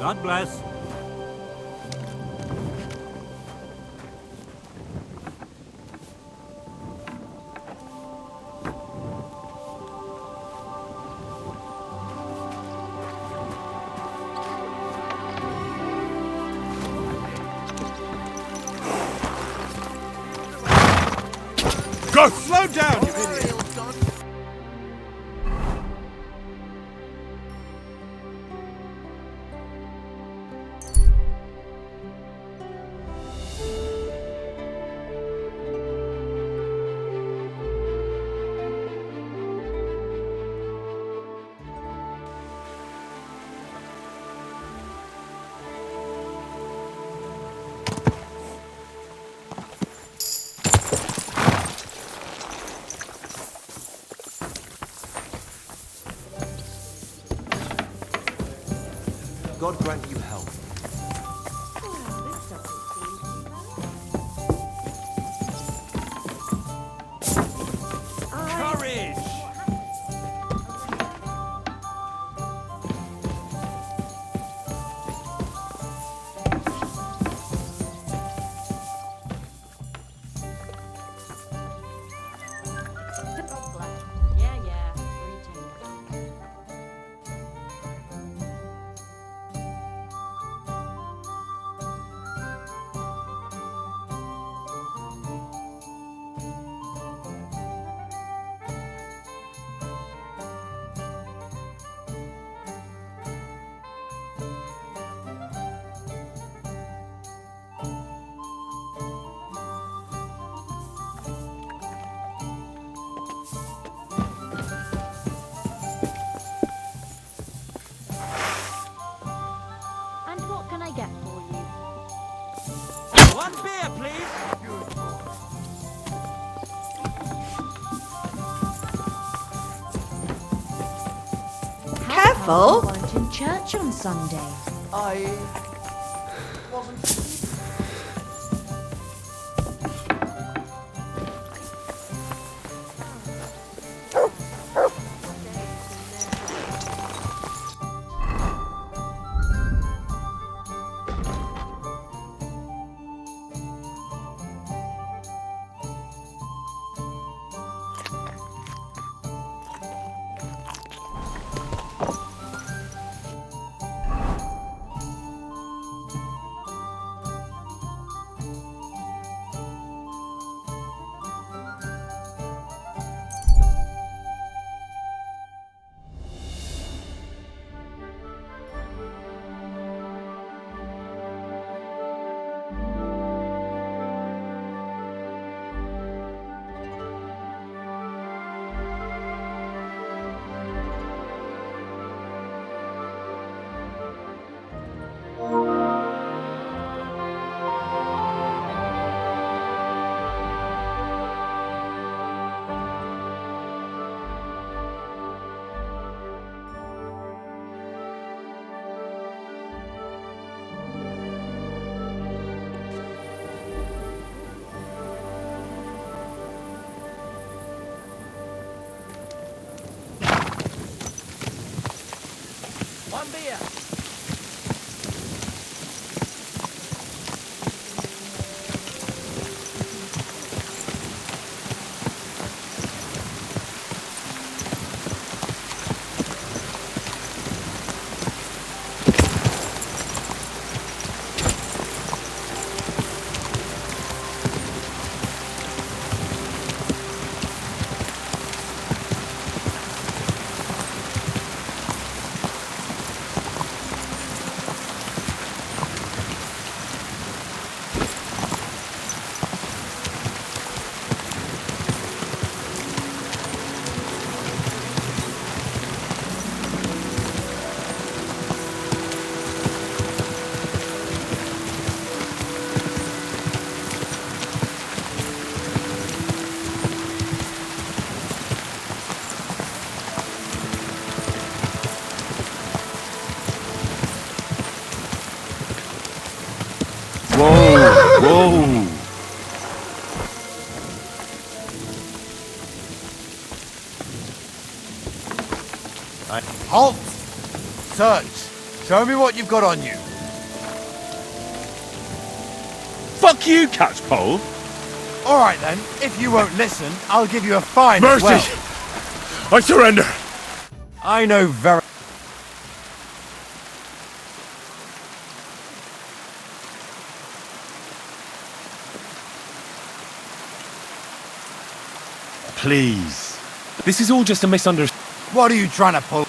God bless. Go! Slow down, you idiot! God grant you health. Courage! Yeah. And what can I get for you? One beer, please! Careful! You weren't in church on Sunday. I wasn't. One beer! Whoa! Halt! Search! Show me what you've got on you. Fuck you, catchpole. All right then, if you won't listen, I'll give you a fine as Mercy! well. I surrender. I know very... Please. This is all just a misunderstanding. What are you trying to pull?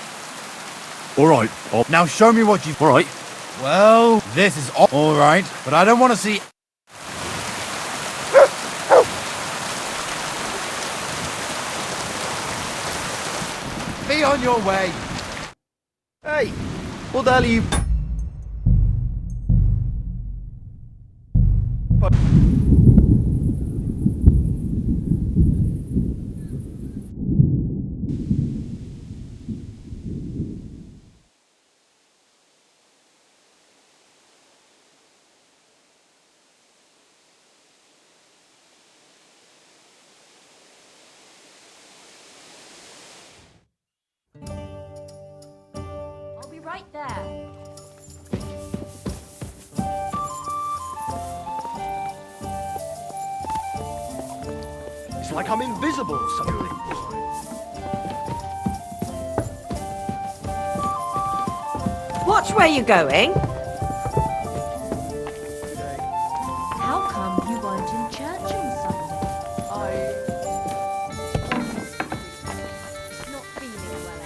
All right. Now show me what you've... All right. Well, this is all right, but I don't want to see... Be on your way. Hey, what the hell are you... I'll be right there. It's like I'm invisible or something. Watch where you're going. How come you weren't in church on Sunday? Not feeling well,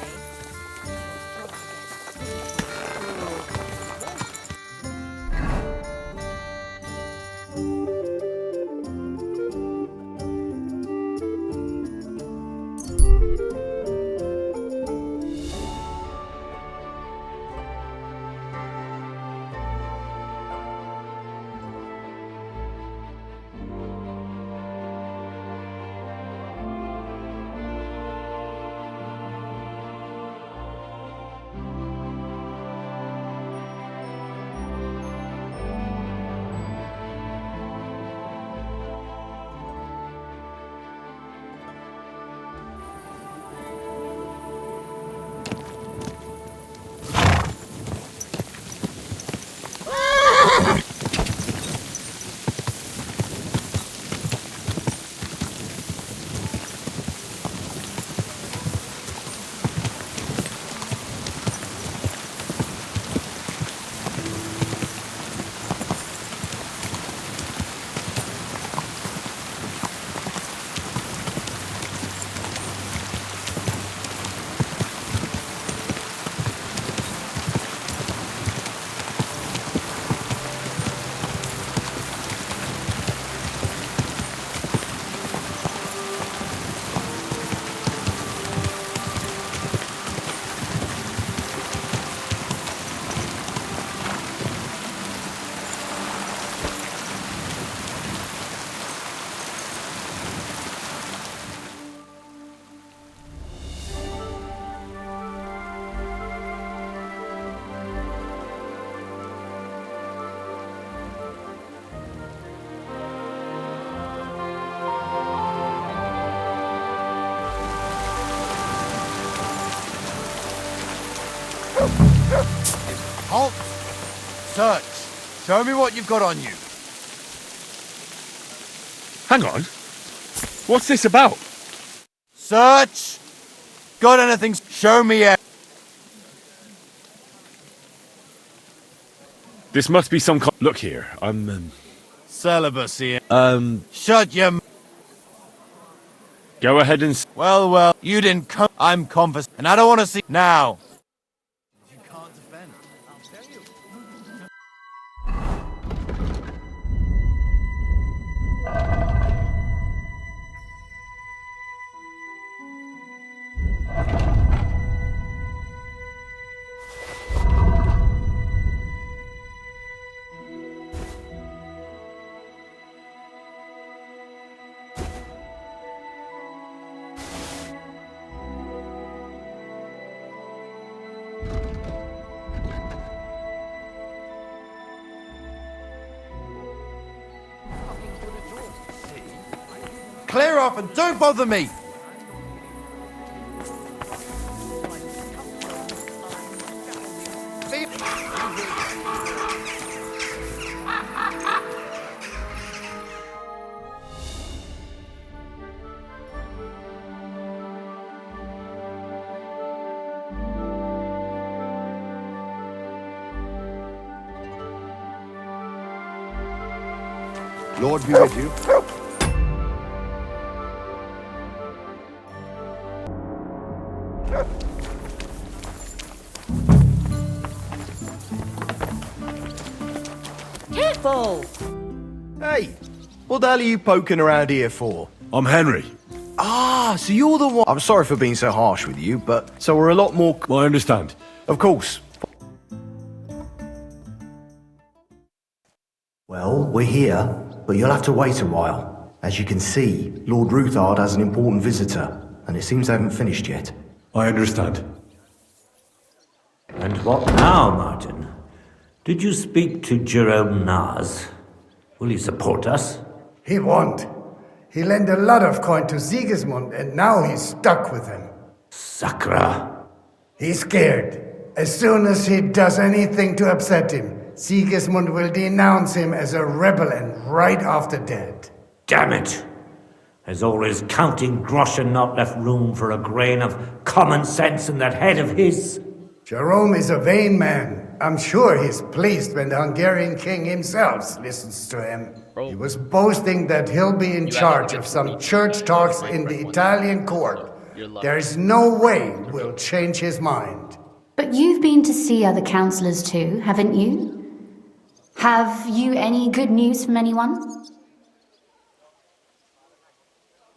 Halt! Search. Show me what you've got on you. Hang on. What's this about? Search! Got anything? Show me it. This must be some Look here. I'm, Celibacy. Shut your... Go ahead and... Well, you didn't come. I'm convers... And I don't want to see... Now. You can't defend. I'll tell you. Clear off and don't bother me! Be Lord be with you. Careful! Hey, what the hell are you poking around here for? I'm Henry. Ah, so you're the one. I'm sorry for being so harsh with you, but so we're a lot more. I understand. Of course. Well, we're here, but you'll have to wait a while. As you can see, Lord Ruthard has an important visitor, and it seems they haven't finished yet. I understand. And what now, Martin? Did you speak to Jerome Nars? Will he support us? He won't. He lent a lot of coin to Sigismund, and now he's stuck with him. Sakra! He's scared. As soon as he does anything to upset him, Sigismund will denounce him as a rebel and right off the dead. Damn it! Has all his counting groschen not left room for a grain of common sense in that head of his? Jerome is a vain man. I'm sure he's pleased when the Hungarian king himself listens to him. He was boasting that he'll be in charge of some church talks in the Italian court. There is no way we'll change his mind. But you've been to see other councillors too, haven't you? Have you any good news from anyone?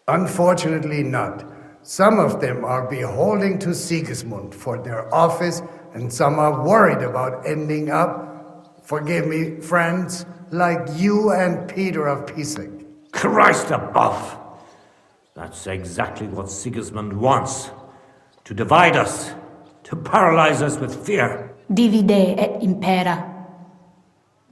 Unfortunately not. Some of them are beholden to Sigismund for their office, and some are worried about ending up, forgive me, friends, like you and Peter of Pisak. Christ above! That's exactly what Sigismund wants. To divide us. To paralyze us with fear. Divide et impera.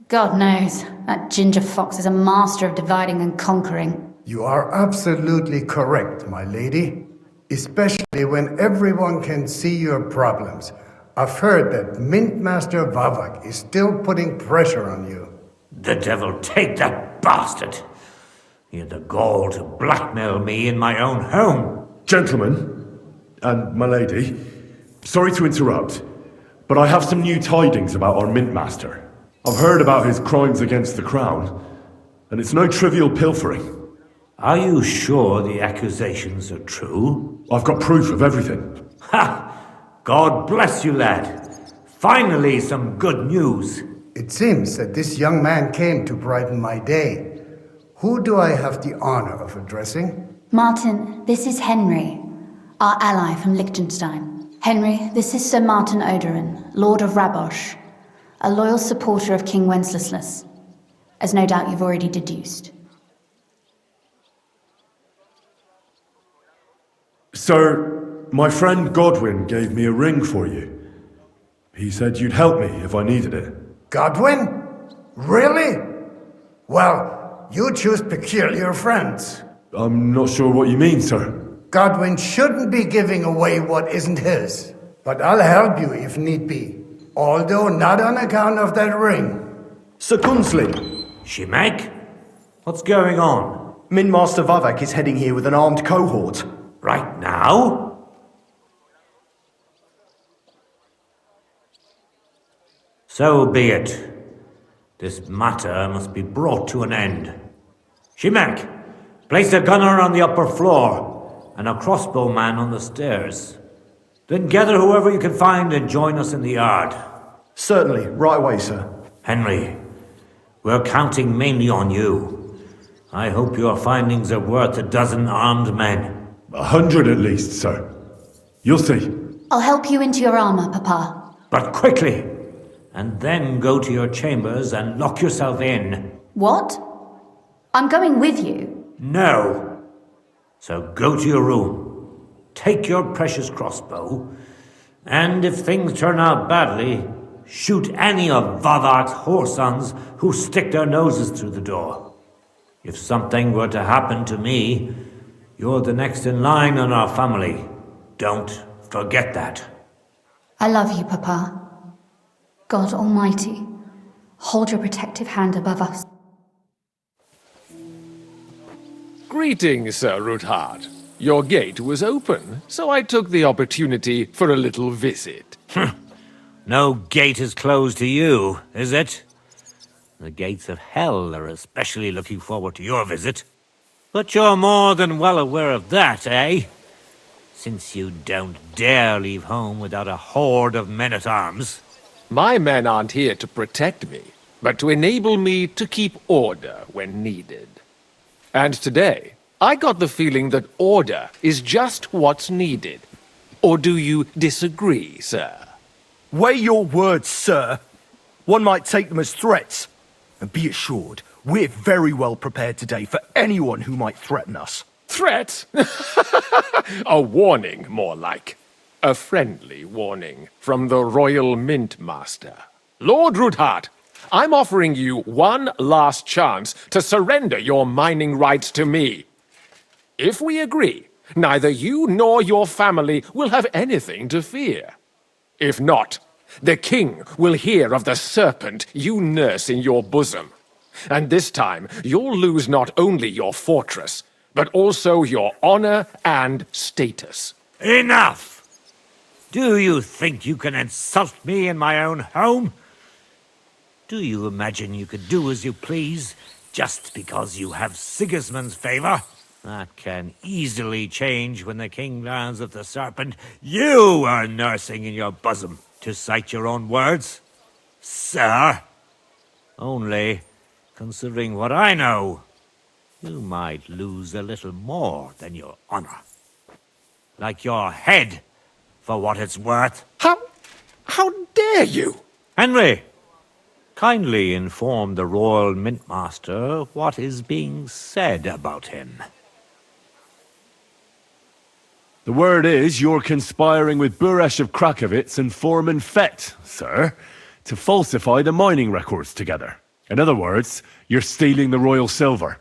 God knows, that ginger fox is a master of dividing and conquering. You are absolutely correct, my lady. Especially when everyone can see your problems. I've heard that Mint Master Vavak is still putting pressure on you. The devil take that bastard! He had the gall to blackmail me in my own home. Gentlemen, and my lady, sorry to interrupt, but I have some new tidings about our Mint Master. I've heard about his crimes against the crown, and it's no trivial pilfering. Are you sure the accusations are true? I've got proof of everything. Ha! God bless you, lad. Finally, some good news. It seems that this young man came to brighten my day. Who do I have the honor of addressing? Martin, this is Henry, our ally from Liechtenstein. Henry, this is Sir Martin Odorin, Lord of Rabosh, a loyal supporter of King Wenceslas, as no doubt you've already deduced. Sir, my friend Godwin gave me a ring for you. He said you'd help me if I needed it. Godwin? Really? Well, you choose peculiar friends. I'm not sure what you mean, sir. Godwin shouldn't be giving away what isn't his. But I'll help you if need be. Although not on account of that ring. Sir Gunslin, Shimek? What's going on? Mint Master Vavak is heading here with an armed cohort. Right now? So be it. This matter must be brought to an end. Shimek, place a gunner on the upper floor and a crossbowman on the stairs. Then gather whoever you can find and join us in the yard. Certainly, right away, sir. Henry, we're counting mainly on you. I hope your findings are worth 12 armed men. 100 at least, sir. You'll see. I'll help you into your armor, Papa. But quickly! And then go to your chambers and lock yourself in. What? I'm going with you. No! So go to your room. Take your precious crossbow. And if things turn out badly, shoot any of Vavak's whoresons who stick their noses through the door. If something were to happen to me, you're the next in line in our family. Don't forget that. I love you, Papa. God Almighty, hold your protective hand above us. Greetings, Sir Ruthard. Your gate was open, so I took the opportunity for a little visit. No gate is closed to you, is it? The gates of hell are especially looking forward to your visit. But you're more than well aware of that, eh? Since you don't dare leave home without a horde of men-at-arms. My men aren't here to protect me, but to enable me to keep order when needed. And today, I got the feeling that order is just what's needed. Or do you disagree, sir? Weigh your words, sir. One might take them as threats. And be assured, we're very well prepared today for anyone who might threaten us. Threat? A warning, more like. A friendly warning from the Royal Mint Master. Lord Ruthard, I'm offering you one last chance to surrender your mining rights to me. If we agree, neither you nor your family will have anything to fear. If not, the king will hear of the serpent you nurse in your bosom. And this time, you'll lose not only your fortress, but also your honor and status. Enough! Do you think you can insult me in my own home? Do you imagine you could do as you please, just because you have Sigismund's favor? That can easily change when the king learns of the serpent you are nursing in your bosom, to cite your own words. Sir, only, considering what I know, you might lose a little more than your honor. Like your head, for what it's worth. How dare you? Henry, kindly inform the Royal Mintmaster what is being said about him. The word is you're conspiring with Buresh of Krakowitz and Foreman Fett, sir, to falsify the mining records together. In other words, you're stealing the royal silver.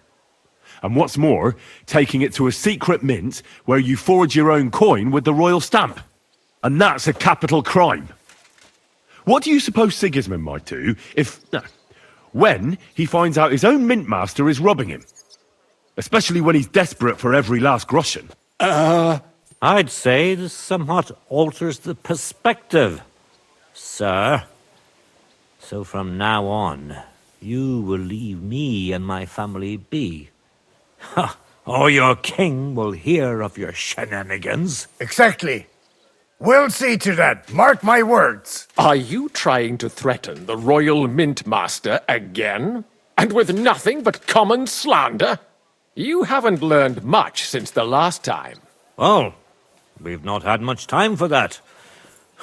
And what's more, taking it to a secret mint where you forge your own coin with the royal stamp. And that's a capital crime. What do you suppose Sigismund might do when he finds out his own mint master is robbing him? Especially when he's desperate for every last groschen. I'd say this somewhat alters the perspective, sir. So from now on, you will leave me and my family be. Or your king will hear of your shenanigans. Exactly. We'll see to that. Mark my words. Are you trying to threaten the Royal Mint Master again? And with nothing but common slander? You haven't learned much since the last time. Well, we've not had much time for that.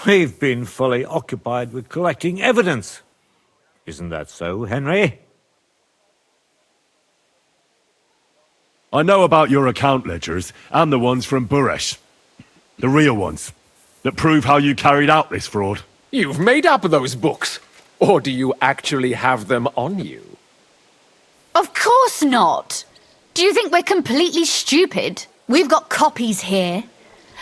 We've been fully occupied with collecting evidence. Isn't that so, Henry? I know about your account ledgers and the ones from Buresh. The real ones. That prove how you carried out this fraud. You've made up those books. Or do you actually have them on you? Of course not! Do you think we're completely stupid? We've got copies here.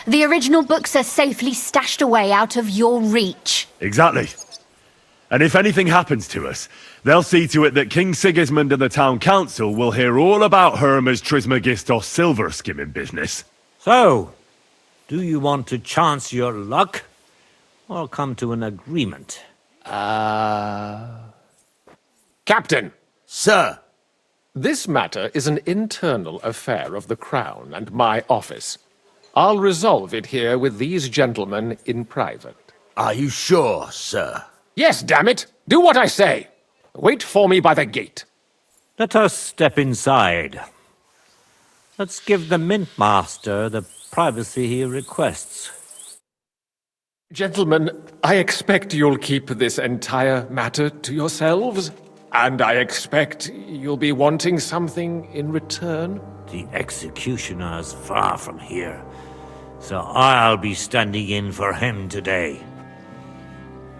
The original books are safely stashed away out of your reach. Exactly. And if anything happens to us, they'll see to it that King Sigismund and the town council will hear all about Hermes Trismegistos silver skimming business. So, do you want to chance your luck? Or come to an agreement? Captain! Sir! This matter is an internal affair of the Crown and my office. I'll resolve it here with these gentlemen in private. Are you sure, sir? Yes, damn it! Do what I say! Wait for me by the gate. Let us step inside. Let's give the Mint Master the privacy he requests. Gentlemen, I expect you'll keep this entire matter to yourselves. And I expect you'll be wanting something in return. The executioner's far from here, so I'll be standing in for him today.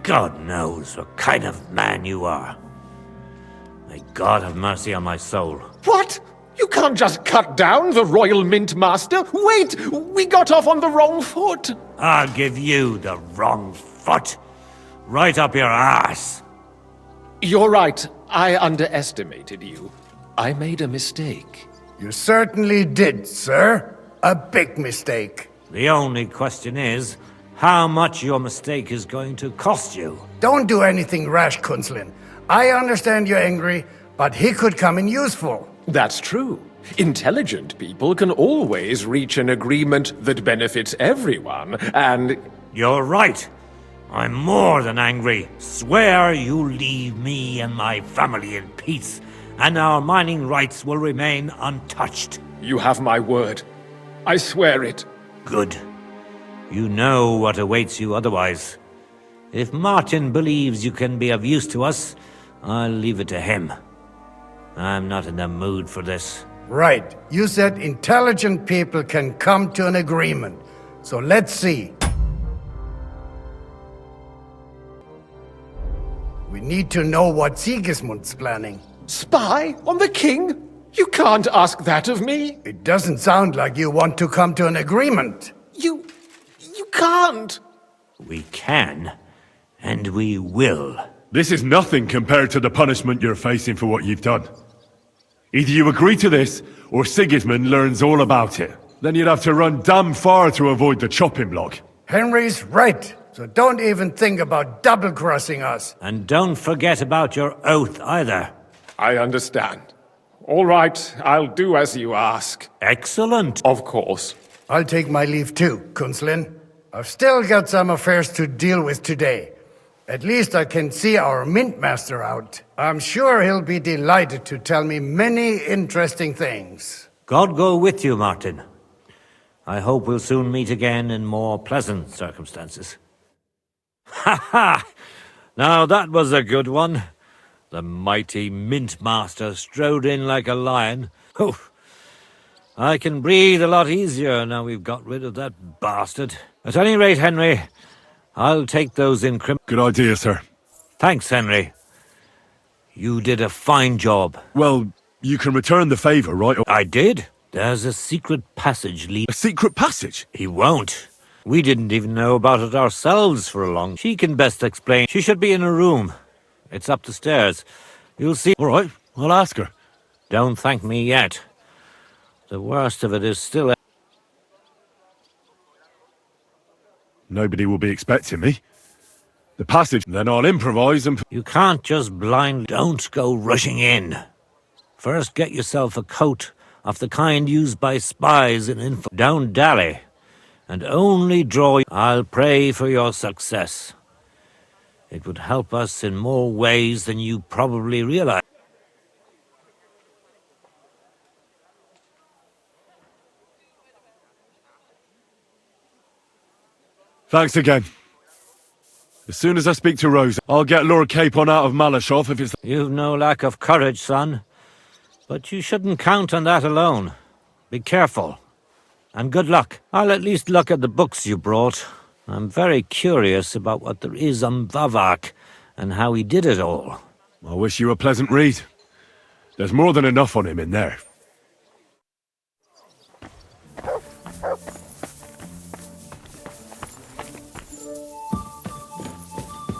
God knows what kind of man you are. May God have mercy on my soul. What? You can't just cut down the Royal Mint Master. Wait! We got off on the wrong foot. I'll give you the wrong foot. right up your ass. You're right. I underestimated you. I made a mistake. You certainly did, sir. A big mistake. The only question is, how much your mistake is going to cost you. Don't do anything rash, Kunslin. I understand you're angry, but he could come in useful. That's true. Intelligent people can always reach an agreement that benefits everyone, and... You're right. I'm more than angry. Swear you leave me and my family in peace, and our mining rights will remain untouched. You have my word. I swear it. Good. You know what awaits you otherwise. If Martin believes you can be of use to us, I'll leave it to him. I'm not in the mood for this. Right. You said intelligent people can come to an agreement. So let's see. We need to know what Sigismund's planning. Spy on the king? You can't ask that of me. It doesn't sound like you want to come to an agreement. You can't. We can, and we will. This is nothing compared to the punishment you're facing for what you've done. Either you agree to this, or Sigismund learns all about it. Then you'd have to run damn far to avoid the chopping block. Henry's right, so don't even think about double-crossing us. And don't forget about your oath either. I understand. All right, I'll do as you ask. Excellent. Of course. I'll take my leave too, Kunslin. I've still got some affairs to deal with today. At least I can see our mint master out. I'm sure he'll be delighted to tell me many interesting things. God go with you, Martin. I hope we'll soon meet again in more pleasant circumstances. Ha ha! Now that was a good one. The mighty mint master strode in like a lion. Oof. I can breathe a lot easier now we've got rid of that bastard. At any rate, Henry, I'll take those Good idea, sir. Thanks, Henry. You did a fine job. Well, you can return the favor, right? I did. There's a secret passage A secret passage? He won't. We didn't even know about it ourselves for a long... She can best explain. She should be in a room. It's up the stairs. You'll see... All right, I'll ask her. Don't thank me yet. The worst of it is still... Nobody will be expecting me. The passage, then I'll improvise and... You can't just blind... Don't go rushing in. First get yourself a coat of the kind used by spies in info. Don't dally. And only draw... I'll pray for your success. It would help us in more ways than you probably realize. Thanks again. As soon as I speak to Rose, I'll get Lord Capon out of Malashov if it's... You've no lack of courage, son. But you shouldn't count on that alone. Be careful. And good luck. I'll at least look at the books you brought. I'm very curious about what there is on Vavak and how he did it all. I wish you a pleasant read. There's more than enough on him in there.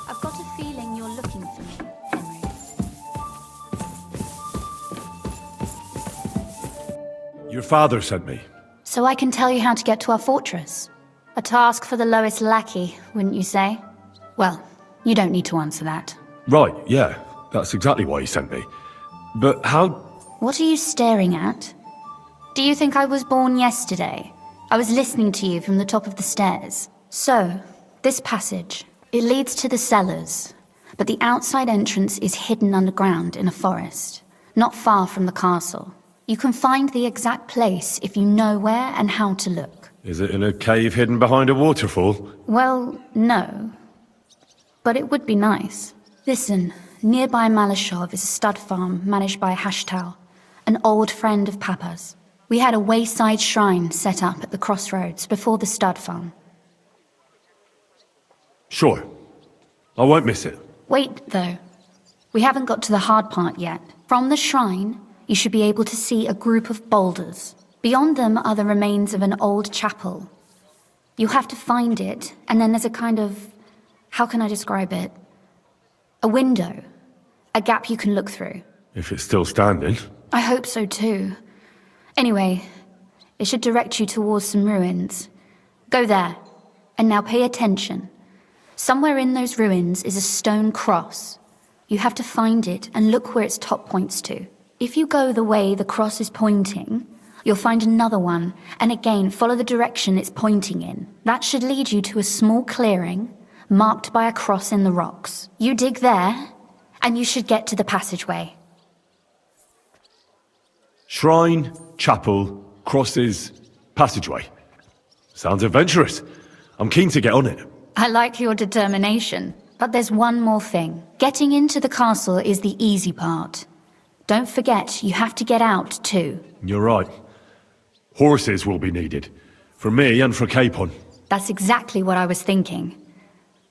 I've got a feeling you're looking for me, Henry. Your father sent me. So I can tell you how to get to our fortress. A task for the lowest lackey, wouldn't you say? Well, you don't need to answer that. Right, yeah. That's exactly why he sent me. But how... What are you staring at? Do you think I was born yesterday? I was listening to you from the top of the stairs. So, this passage, it leads to the cellars, but the outside entrance is hidden underground in a forest, not far from the castle. You can find the exact place if you know where and how to look. Is it in a cave hidden behind a waterfall? Well, no. But it would be nice. Listen, nearby Malashov is a stud farm managed by Hashtal, an old friend of Papa's. We had a wayside shrine set up at the crossroads before the stud farm. Sure. I won't miss it. Wait, though. We haven't got to the hard part yet. From the shrine, you should be able to see a group of boulders. Beyond them are the remains of an old chapel. You'll have to find it, and then there's a kind of How can I describe it? A window. A gap you can look through. If it's still standing. I hope so too. Anyway, it should direct you towards some ruins. Go there. And now pay attention. Somewhere in those ruins is a stone cross. You have to find it and look where its top points to. If you go the way the cross is pointing, you'll find another one, and again follow the direction it's pointing in. That should lead you to a small clearing, marked by a cross in the rocks. You dig there, and you should get to the passageway. Shrine, chapel, crosses, passageway. Sounds adventurous. I'm keen to get on it. I like your determination, but there's one more thing. Getting into the castle is the easy part. Don't forget, you have to get out too. You're right. Horses will be needed. For me and for Capon. That's exactly what I was thinking.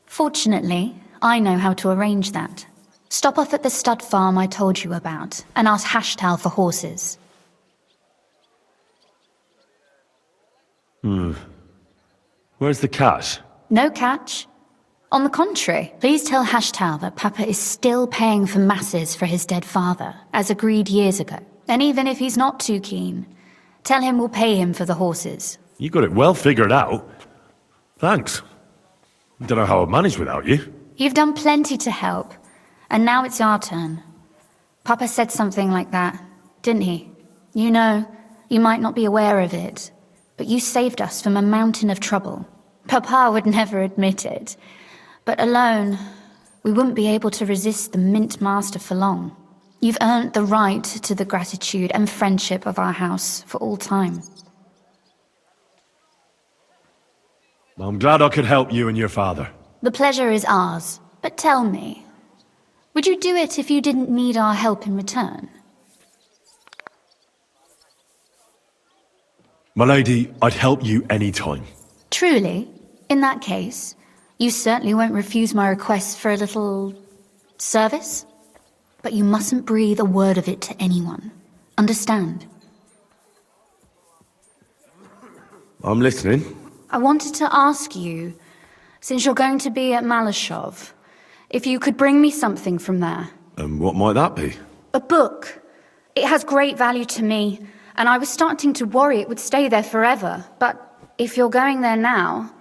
Fortunately, I know how to arrange that. Stop off at the stud farm I told you about, and ask Hashtal for horses. Where's the cash? No catch. On the contrary, please tell Hashtal that Papa is still paying for masses for his dead father, as agreed years ago. And even if he's not too keen, tell him we'll pay him for the horses. You got it well figured out. Thanks. Don't know how I'd manage without you. You've done plenty to help, and now it's our turn. Papa said something like that, didn't he? You know, you might not be aware of it, but you saved us from a mountain of trouble. Papa would never admit it, but alone, we wouldn't be able to resist the Mint Master for long. You've earned the right to the gratitude and friendship of our house for all time. I'm glad I could help you and your father. The pleasure is ours, but tell me, would you do it if you didn't need our help in return? My lady, I'd help you any time. Truly? In that case, you certainly won't refuse my request for a little service? But you mustn't breathe a word of it to anyone. Understand? I'm listening. I wanted to ask you, since you're going to be at Malashov, if you could bring me something from there. And what might that be? A book. It has great value to me, and I was starting to worry it would stay there forever. But if you're going there now...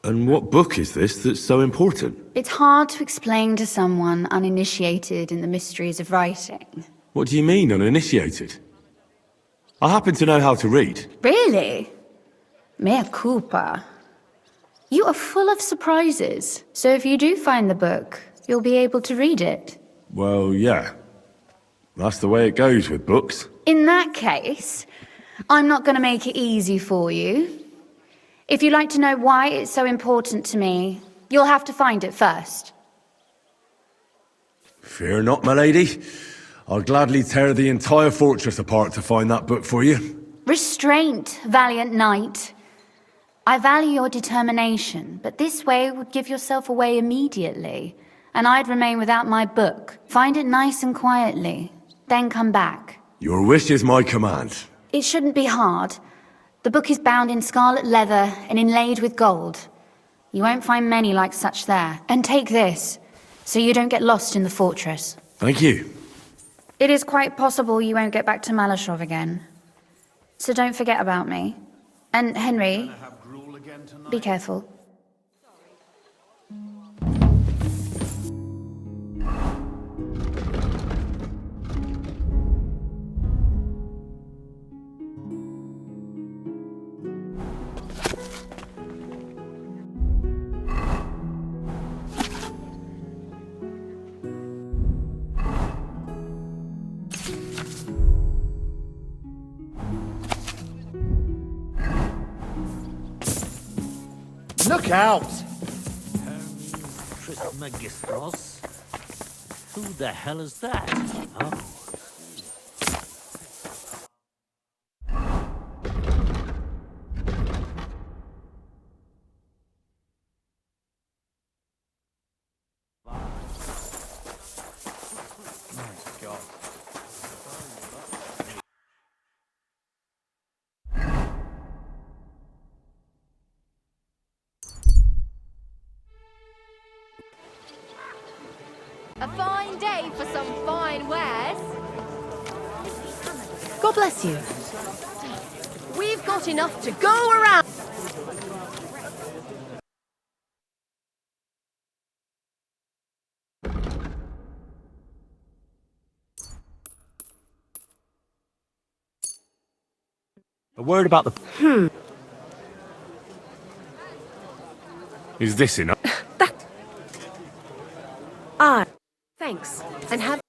And what book is this that's so important? It's hard to explain to someone uninitiated in the mysteries of writing. What do you mean, uninitiated? I happen to know how to read. Really? Mea culpa. You are full of surprises, so if you do find the book, you'll be able to read it. Well, yeah. That's the way it goes with books. In that case, I'm not going to make it easy for you. If you'd like to know why it's so important to me, you'll have to find it first. Fear not, my lady. I'll gladly tear the entire fortress apart to find that book for you. Restraint, valiant knight. I value your determination, but this way would give yourself away immediately, and I'd remain without my book. Find it nice and quietly, then come back. Your wish is my command. It shouldn't be hard. The book is bound in scarlet leather and inlaid with gold. You won't find many like such there. And take this, so you don't get lost in the fortress. Thank you. It is quite possible you won't get back to Malashov again. So don't forget about me. And Henry, be careful. Look out! Trismegistos? Who the hell is that? Oh. A fine day for some fine wares. God bless you. We've got enough to go around. A word about the... Is this enough? Thanks. And have...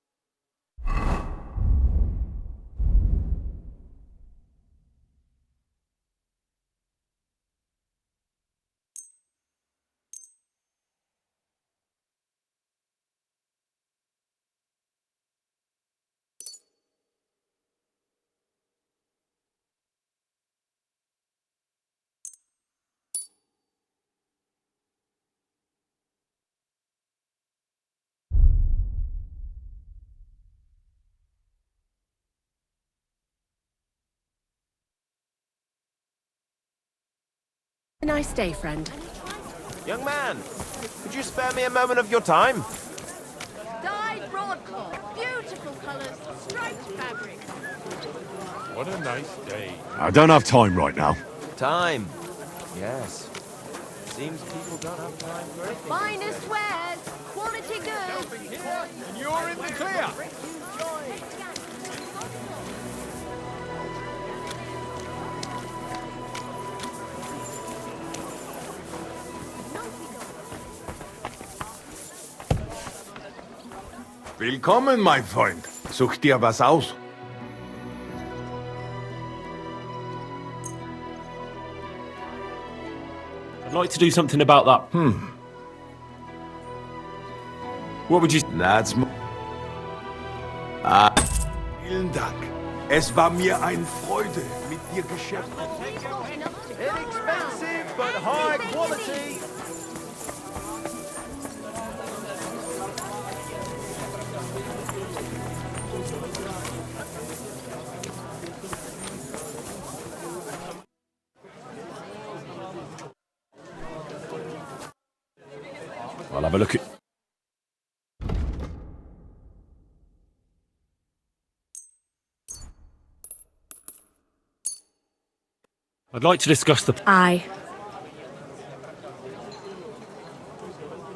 a nice day, friend. Young man, could you spare me a moment of your time? Dyed broadcloth, beautiful colours, striped fabric. What a nice day. I don't have time right now. Time. Yes. Seems people don't have time for anything. Finest wares, quality goods. And you're in the clear. Willkommen, mein Freund. Such dir was aus. I'd like to do something about that. What would you... That's... Vielen Dank. Es war mir eine Freude, mit dir Geschäft. Inexpensive, but high quality. I'll have a look at... I'd like to discuss the... Aye.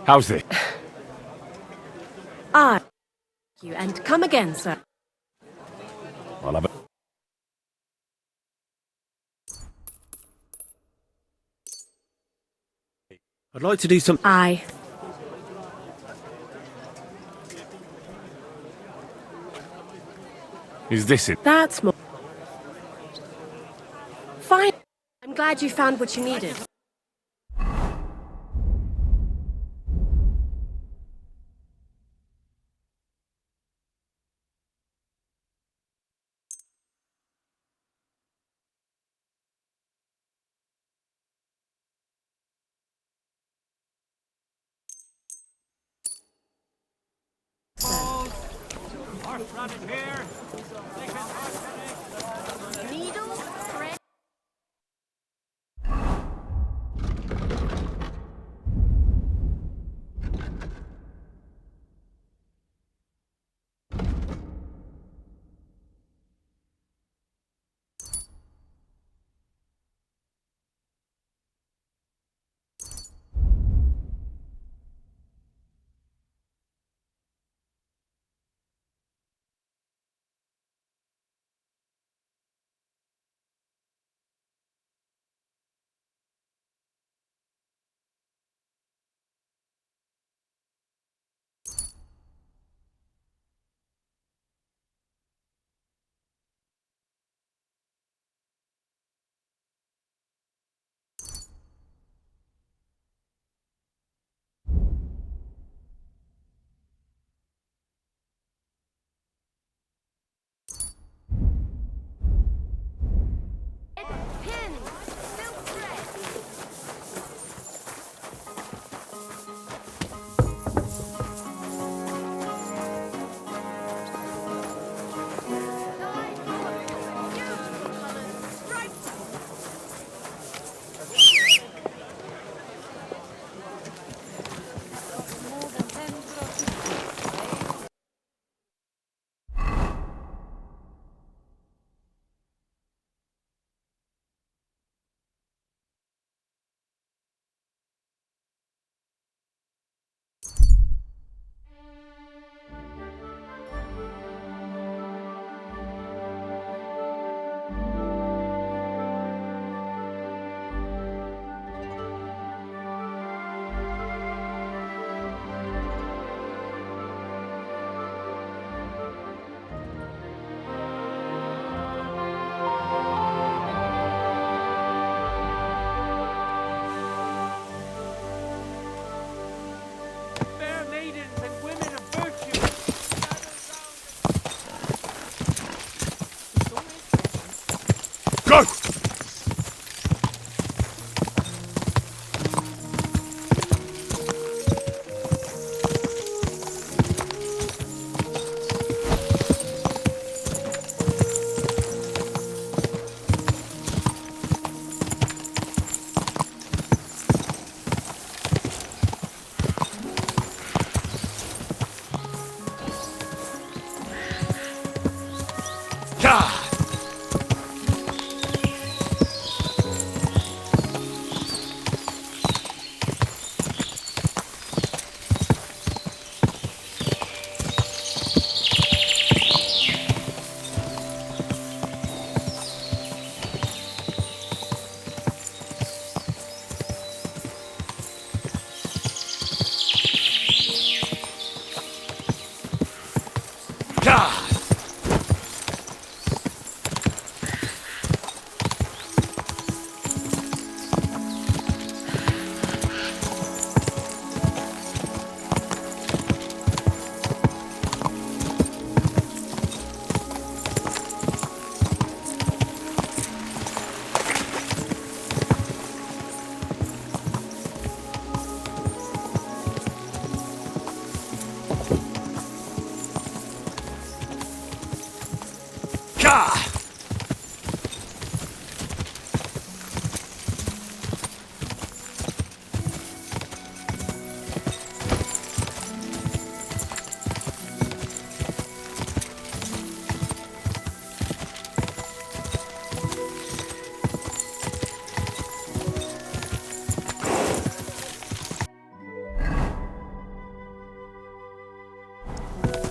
How's this? Aye. You and come again, sir. I'll have a... I'd like to do some... Aye. Is this it? That's more... Fine. I'm glad you found what you needed. Needles, thread.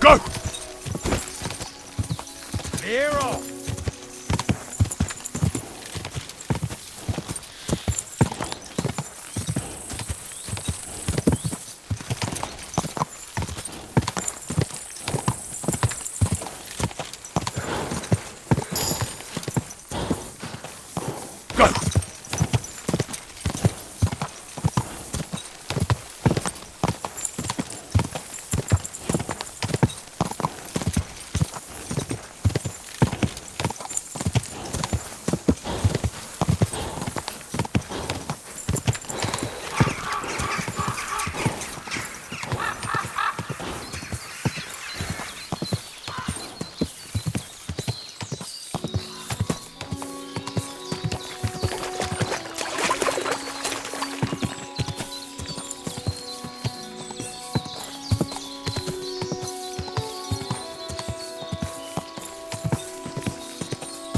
Go! Clear off!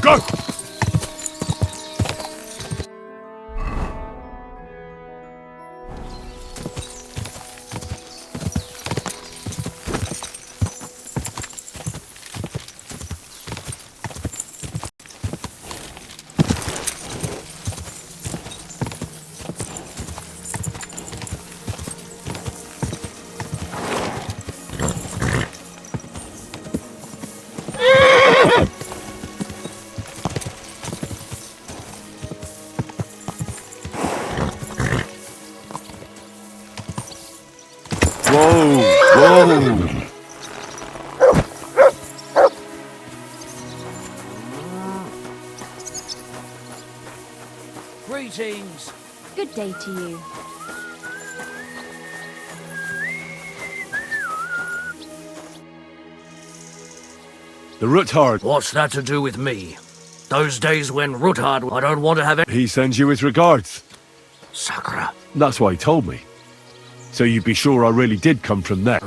Go! Whoa! Greetings! Good day to you. The Ruthard. What's that to do with me? Those days when Ruthard, I don't want to have it. He sends you his regards. Sakra. That's what he told me. So you'd be sure I really did come from there.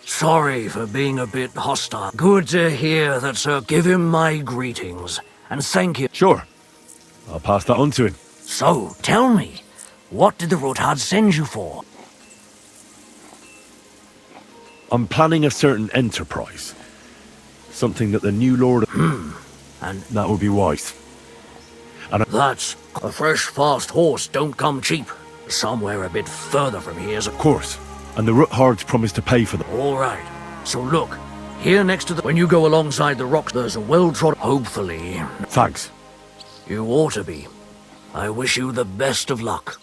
Sorry for being a bit hostile. Good to hear that, sir. Give him my greetings. And thank you. Sure. I'll pass that on to him. So, tell me, what did the Ruthard send you for? I'm planning a certain enterprise. Something that the new Lord... And that would be wise. And that's... A fresh, fast horse don't come cheap. Somewhere a bit further from here's... Of course. And the Ruthards promised to pay for them. All right. So look, here next to the... When you go alongside the rocks, there's a well-trod... Hopefully... Thanks. You ought to be. I wish you the best of luck.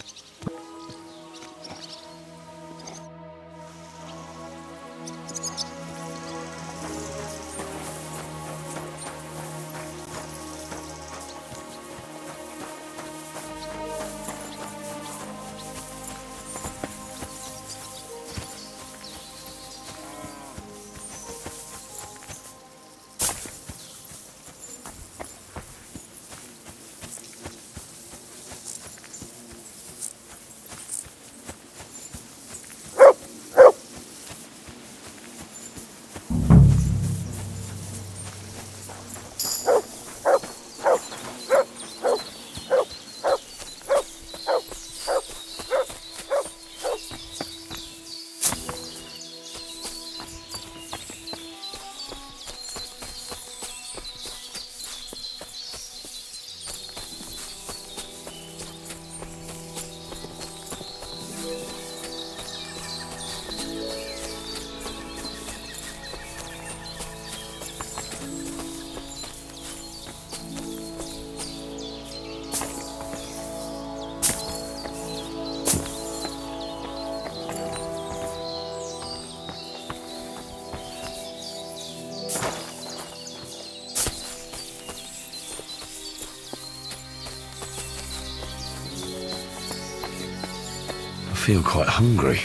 I feel quite hungry.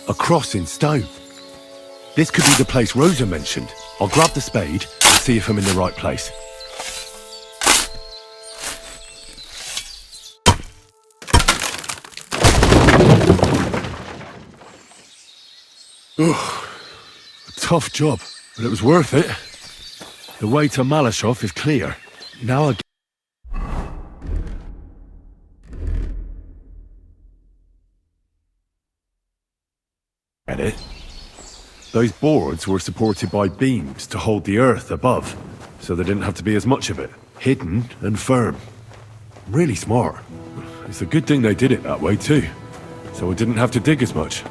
A cross in stone. This could be the place Rosa mentioned. I'll grab the spade and see if I'm in the right place. A tough job, but it was worth it. The way to Malashov is clear. Now I get it. Those boards were supported by beams to hold the earth above, so there didn't have to be as much of it. Hidden and firm. Really smart. It's a good thing they did it that way too, so I didn't have to dig as much.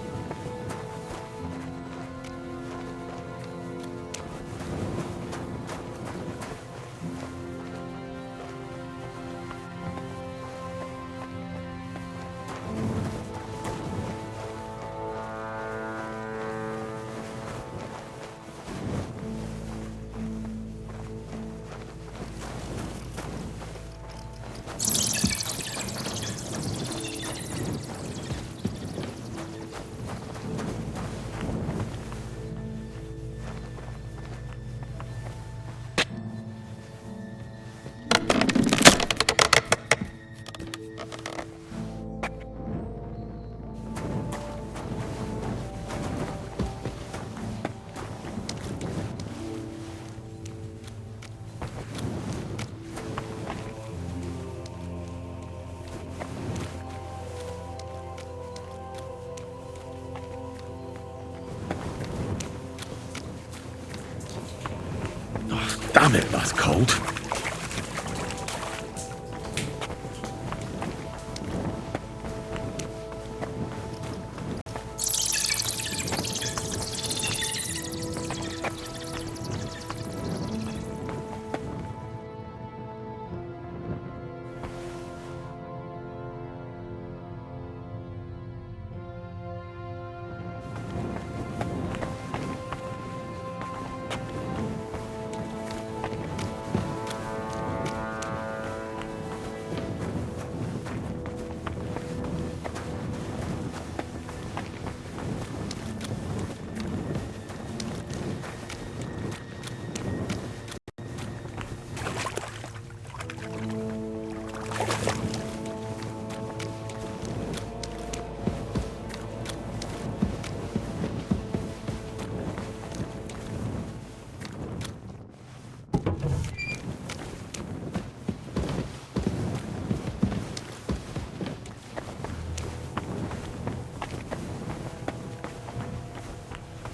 Damn it, that's cold.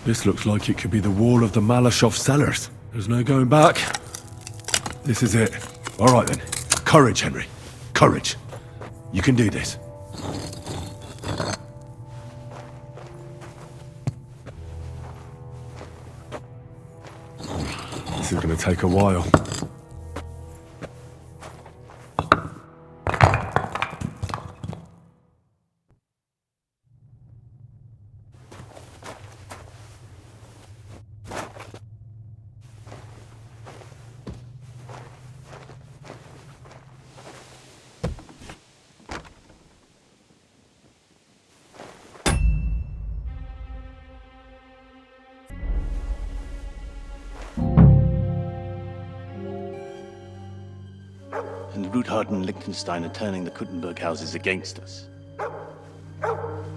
This looks like it could be the wall of the Malashov cellars. There's no going back. This is it. All right then. Courage, Henry. Courage. You can do this. This is going to take a while. And Ruthard and Liechtenstein are turning the Kuttenberg houses against us.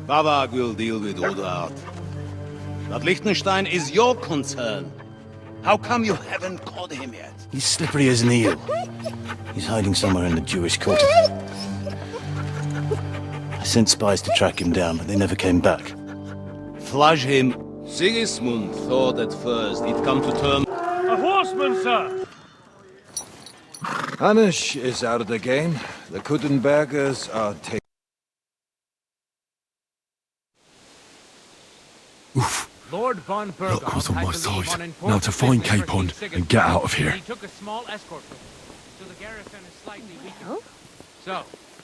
Bavag will deal with Ruthard. But Liechtenstein is your concern. How come you haven't caught him yet? He's slippery as an eel. He's hiding somewhere in the Jewish quarter. I sent spies to track him down, but they never came back. Flush him. Sigismund thought at first he'd come to terms. A horseman, sir! Hannes is out of the game. The Kuttenbergers are taking. Oof. Lord von Burgos Luck was on my had to leave side. on Now to important find business Cape for on King and get Sigismund, out of here. He took a small escort with him, so the garrison is slightly weakened. Oh? So,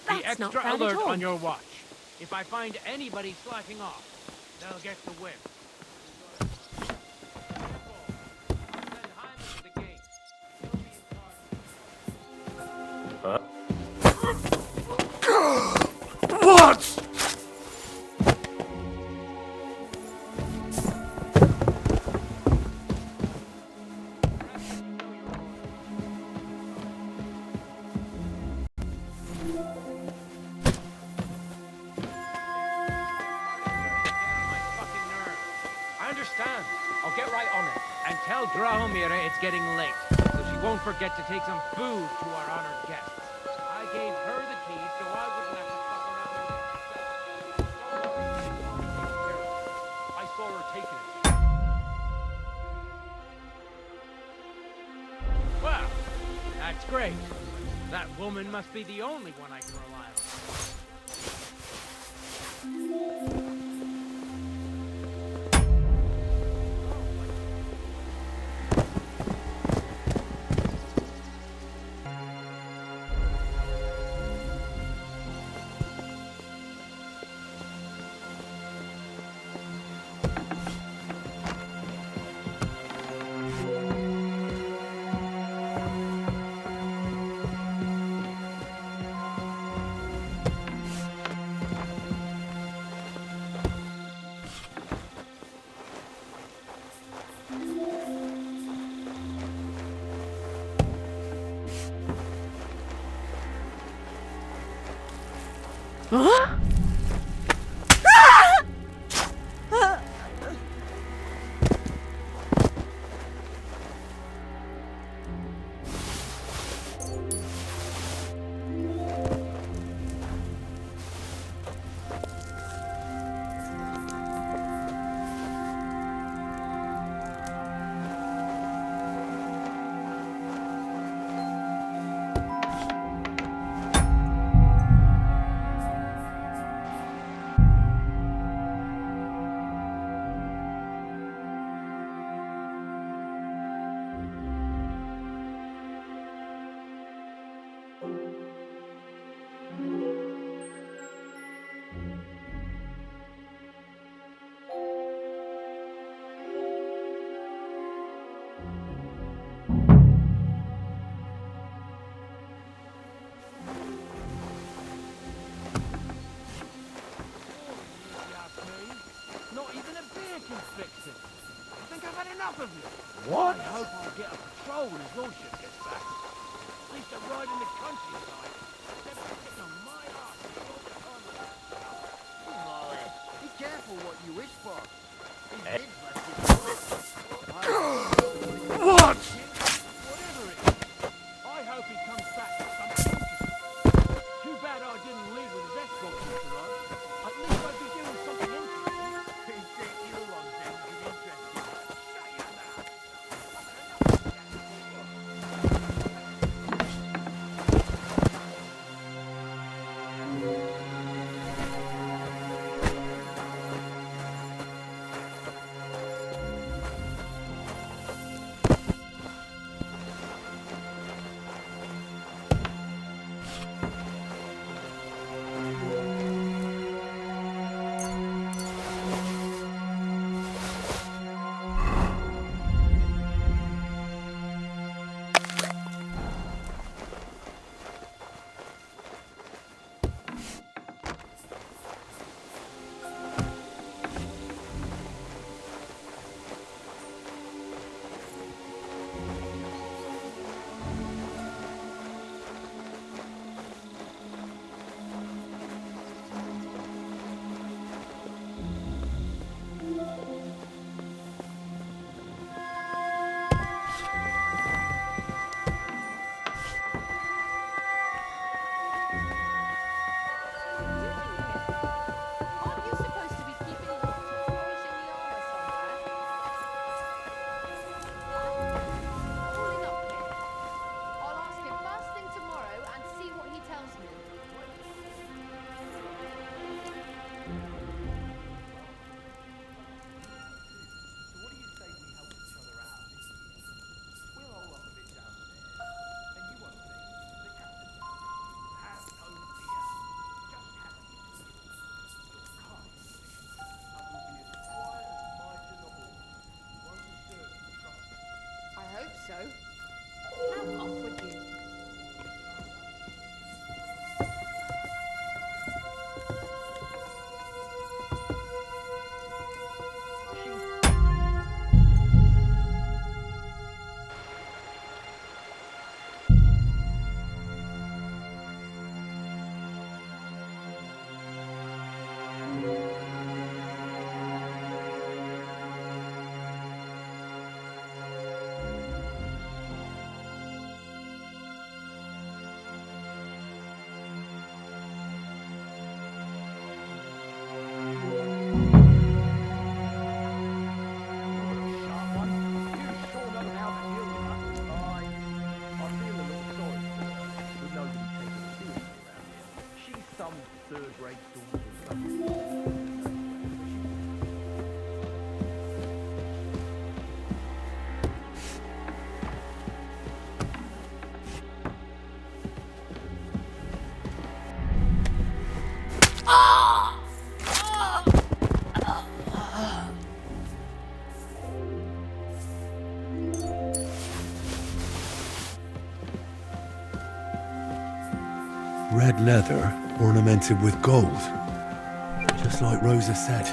be That's not extra bad at alert all. on your watch. If I find anybody slacking off, they'll get the whip. What? can. I'll get right on it. And tell Drahomira it's getting late, so she won't forget to take some food to our honored guests. I gave her the keys so I wouldn't have to fuck around with it myself. I saw her taking it. Well, that's great. That woman must be the only one I can rely on. Huh? What? I hope I'll get a patrol when his lordship gets back. At least a ride in the countryside. They're sitting on my arse all the time with that stuff. Molly, be careful what you wish for. These Eh? kids must be What? Whatever it is, I hope he comes back with something interesting. Too bad I didn't leave with his escort sister on. At least I'd be doing something interesting. They take you along then to be interesting. Shut your mouth. Red leather ornamented with gold. Just like Rosa said.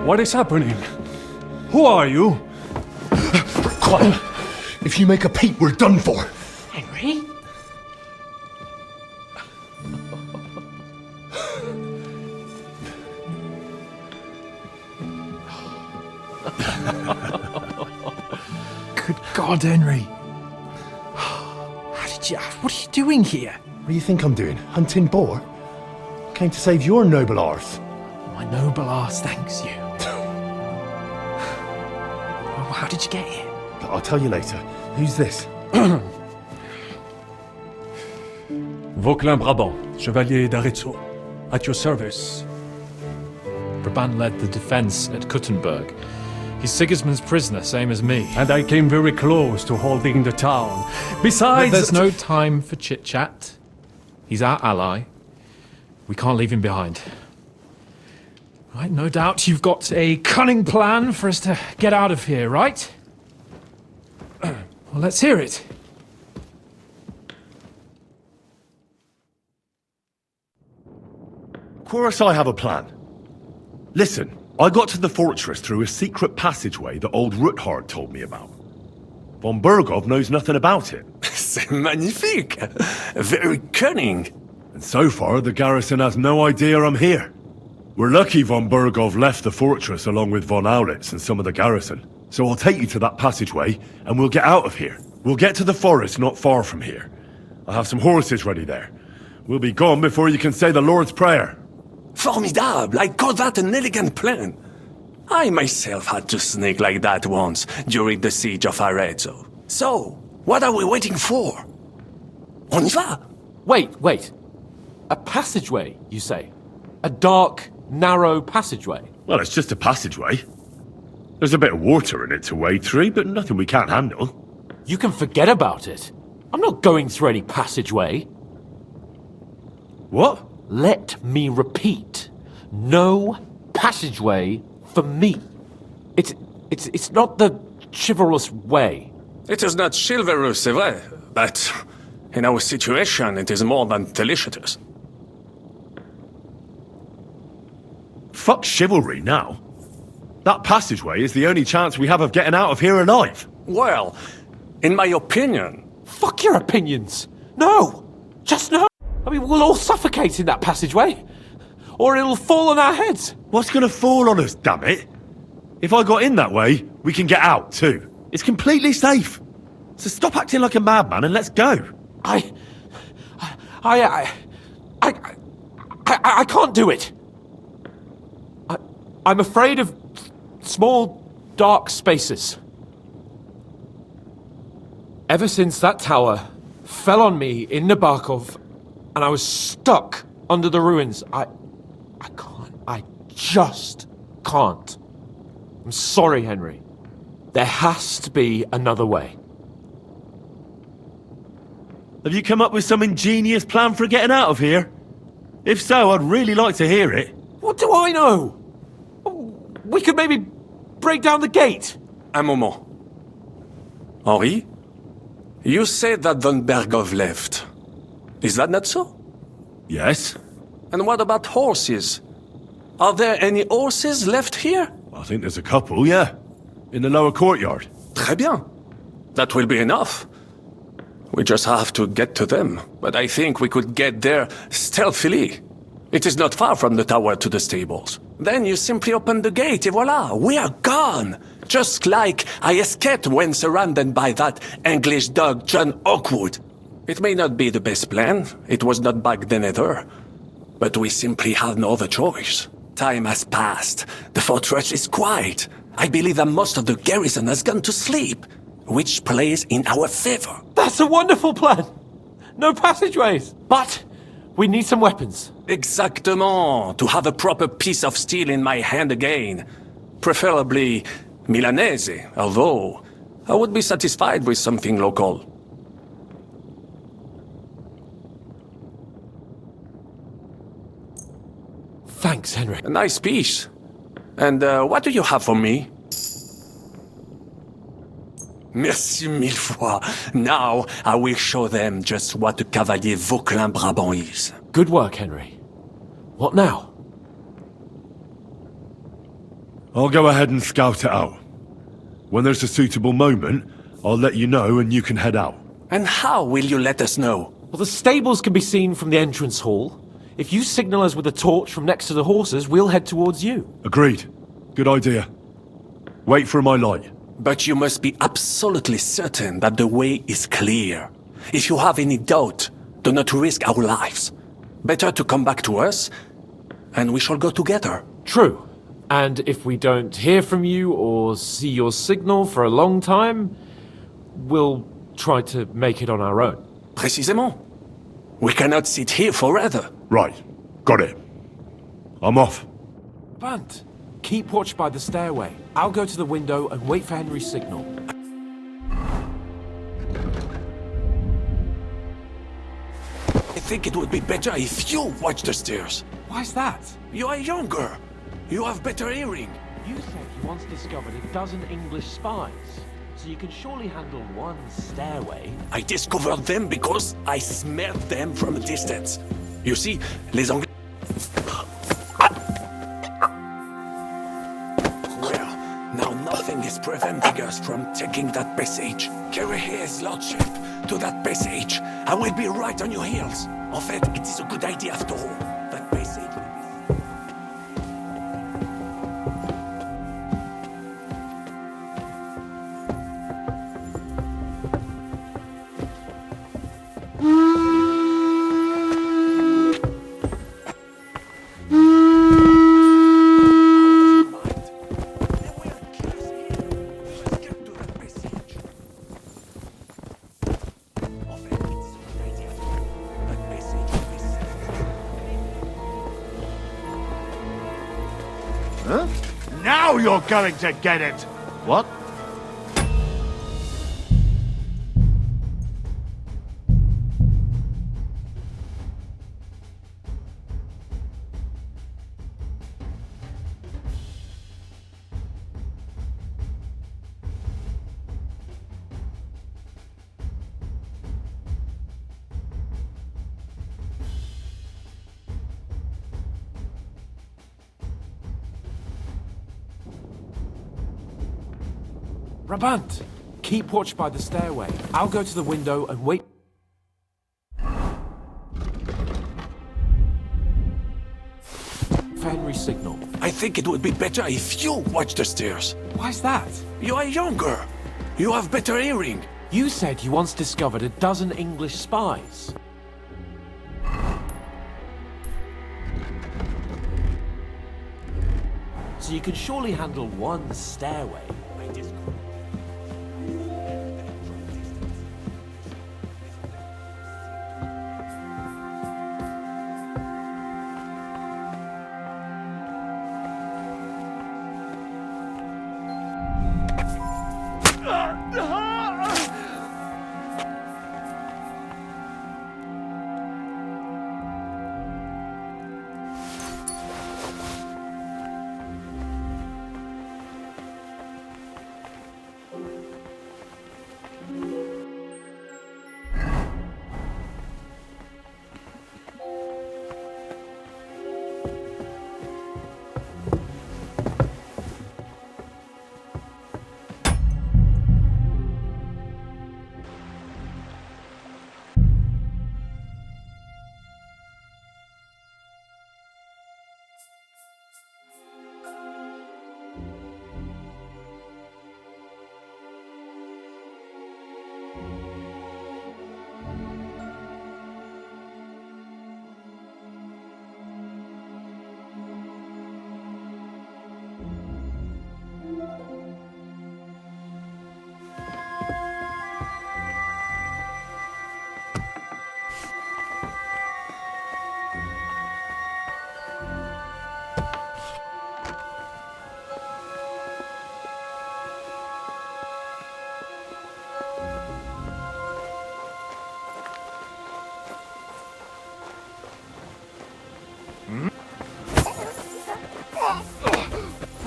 What is happening? Who are you? Quiet. If you make a peep, we're done for. Henry? Good God, Henry. What are you doing here? What do you think I'm doing? Hunting boar? Came to save your noble arse. My noble arse thanks you. Well, how did you get here? I'll tell you later. Who's this? Vauquelin Brabant, Chevalier d'Arezzo. At your service. Brabant led the defense at Kuttenberg. He's Sigismund's prisoner, same as me. And I came very close to holding the town. Besides... There's no time for chit-chat. He's our ally. We can't leave him behind. Right, no doubt you've got a cunning plan for us to get out of here, right? Well, let's hear it. Of course I have a plan. Listen, I got to the fortress through a secret passageway that old Ruthard told me about. Von Burgov knows nothing about it. C'est magnifique! Very cunning. And so far, the garrison has no idea I'm here. We're lucky Von Burgov left the fortress along with Von Aulitz and some of the garrison. So I'll take you to that passageway, and we'll get out of here. We'll get to the forest not far from here. I have some horses ready there. We'll be gone before you can say the Lord's Prayer. Formidable! I call that an elegant plan. I myself had to sneak like that once during the siege of Arezzo. So, what are we waiting for? On y va! Wait. A passageway, you say? A dark, narrow passageway? Well, it's just a passageway. There's a bit of water in it to wade through, but nothing we can't handle. You can forget about it. I'm not going through any passageway. What? Let me repeat. No passageway for me. It's not the chivalrous way. It is not chivalrous, c'est vrai, but in our situation, it is more than delicious. Fuck chivalry now. That passageway is the only chance we have of getting out of here alive. Well, in my opinion... Fuck your opinions. No! Just no! I mean, we'll all suffocate in that passageway. Or it'll fall on our heads. What's gonna fall on us, damn it? If I got in that way, we can get out too. It's completely safe. So stop acting like a madman and let's go. I can't do it. I'm afraid of small, dark spaces. Ever since that tower fell on me in Nabokov, and I was stuck under the ruins, I just can't. I'm sorry, Henry. There has to be another way. Have you come up with some ingenious plan for getting out of here? If so, I'd really like to hear it. What do I know? We could maybe break down the gate. Un moment. Henri? You said that Von Bergov left. Is that not so? Yes. And what about horses? Are there any horses left here? I think there's a couple, yeah. In the lower courtyard. Très bien. That will be enough. We just have to get to them. But I think we could get there stealthily. It is not far from the tower to the stables. Then you simply open the gate, et voila, we are gone! Just like I escaped when surrounded by that English dog John Oakwood. It may not be the best plan, it was not back then either. But we simply had no other choice. Time has passed. The fortress is quiet. I believe that most of the garrison has gone to sleep, which plays in our favor. That's a wonderful plan! No passageways! But we need some weapons. Exactement. To have a proper piece of steel in my hand again. Preferably Milanese, although I would be satisfied with something local. Thanks, Henry. A nice piece. And what do you have for me? Merci mille fois. Now I will show them just what a Cavalier Vauquelin Brabant is. Good work, Henry. What now? I'll go ahead and scout it out. When there's a suitable moment, I'll let you know and you can head out. And how will you let us know? Well, the stables can be seen from the entrance hall. If you signal us with a torch from next to the horses, we'll head towards you. Agreed. Good idea. Wait for my light. But you must be absolutely certain that the way is clear. If you have any doubt, do not risk our lives. Better to come back to us, and we shall go together. True. And if we don't hear from you or see your signal for a long time, we'll try to make it on our own. Précisément. We cannot sit here forever. Right. Got it. I'm off. Bant, keep watch by the stairway. I'll go to the window and wait for Henry's signal. I think it would be better if you watch the stairs. Why's that? You are younger. You have better hearing. You said you once discovered a dozen English spies. So you can surely handle one stairway. I discovered them because I smelled them from a distance. You see, les Anglais... Well, now nothing is preventing us from taking that passage. Carry his lordship to that passage. I will be right on your heels. En fait, it is a good idea after all. That passage... know you're going to get it! What? Brabant! Keep watch by the stairway. I'll go to the window and wait. For Henry's signal. I think it would be better if you watch the stairs. Why's that? You are younger. You have better hearing. You said you once discovered a dozen English spies. So you can surely handle one stairway.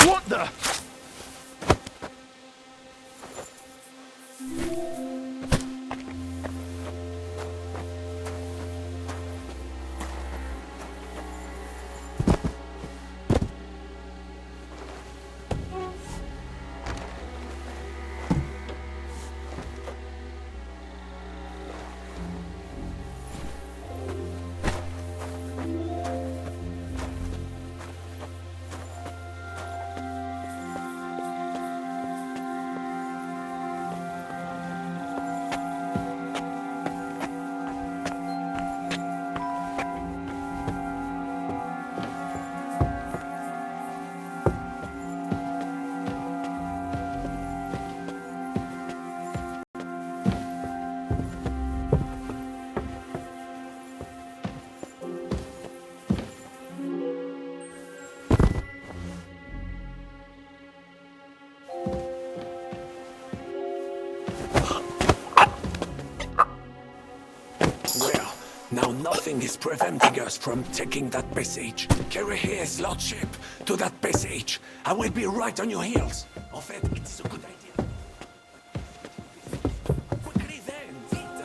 What the? Well, now nothing is preventing us from taking that passage. Carry his lordship to that passage. I will be right on your heels. En fait, it is a good idea. Quickly then, vite.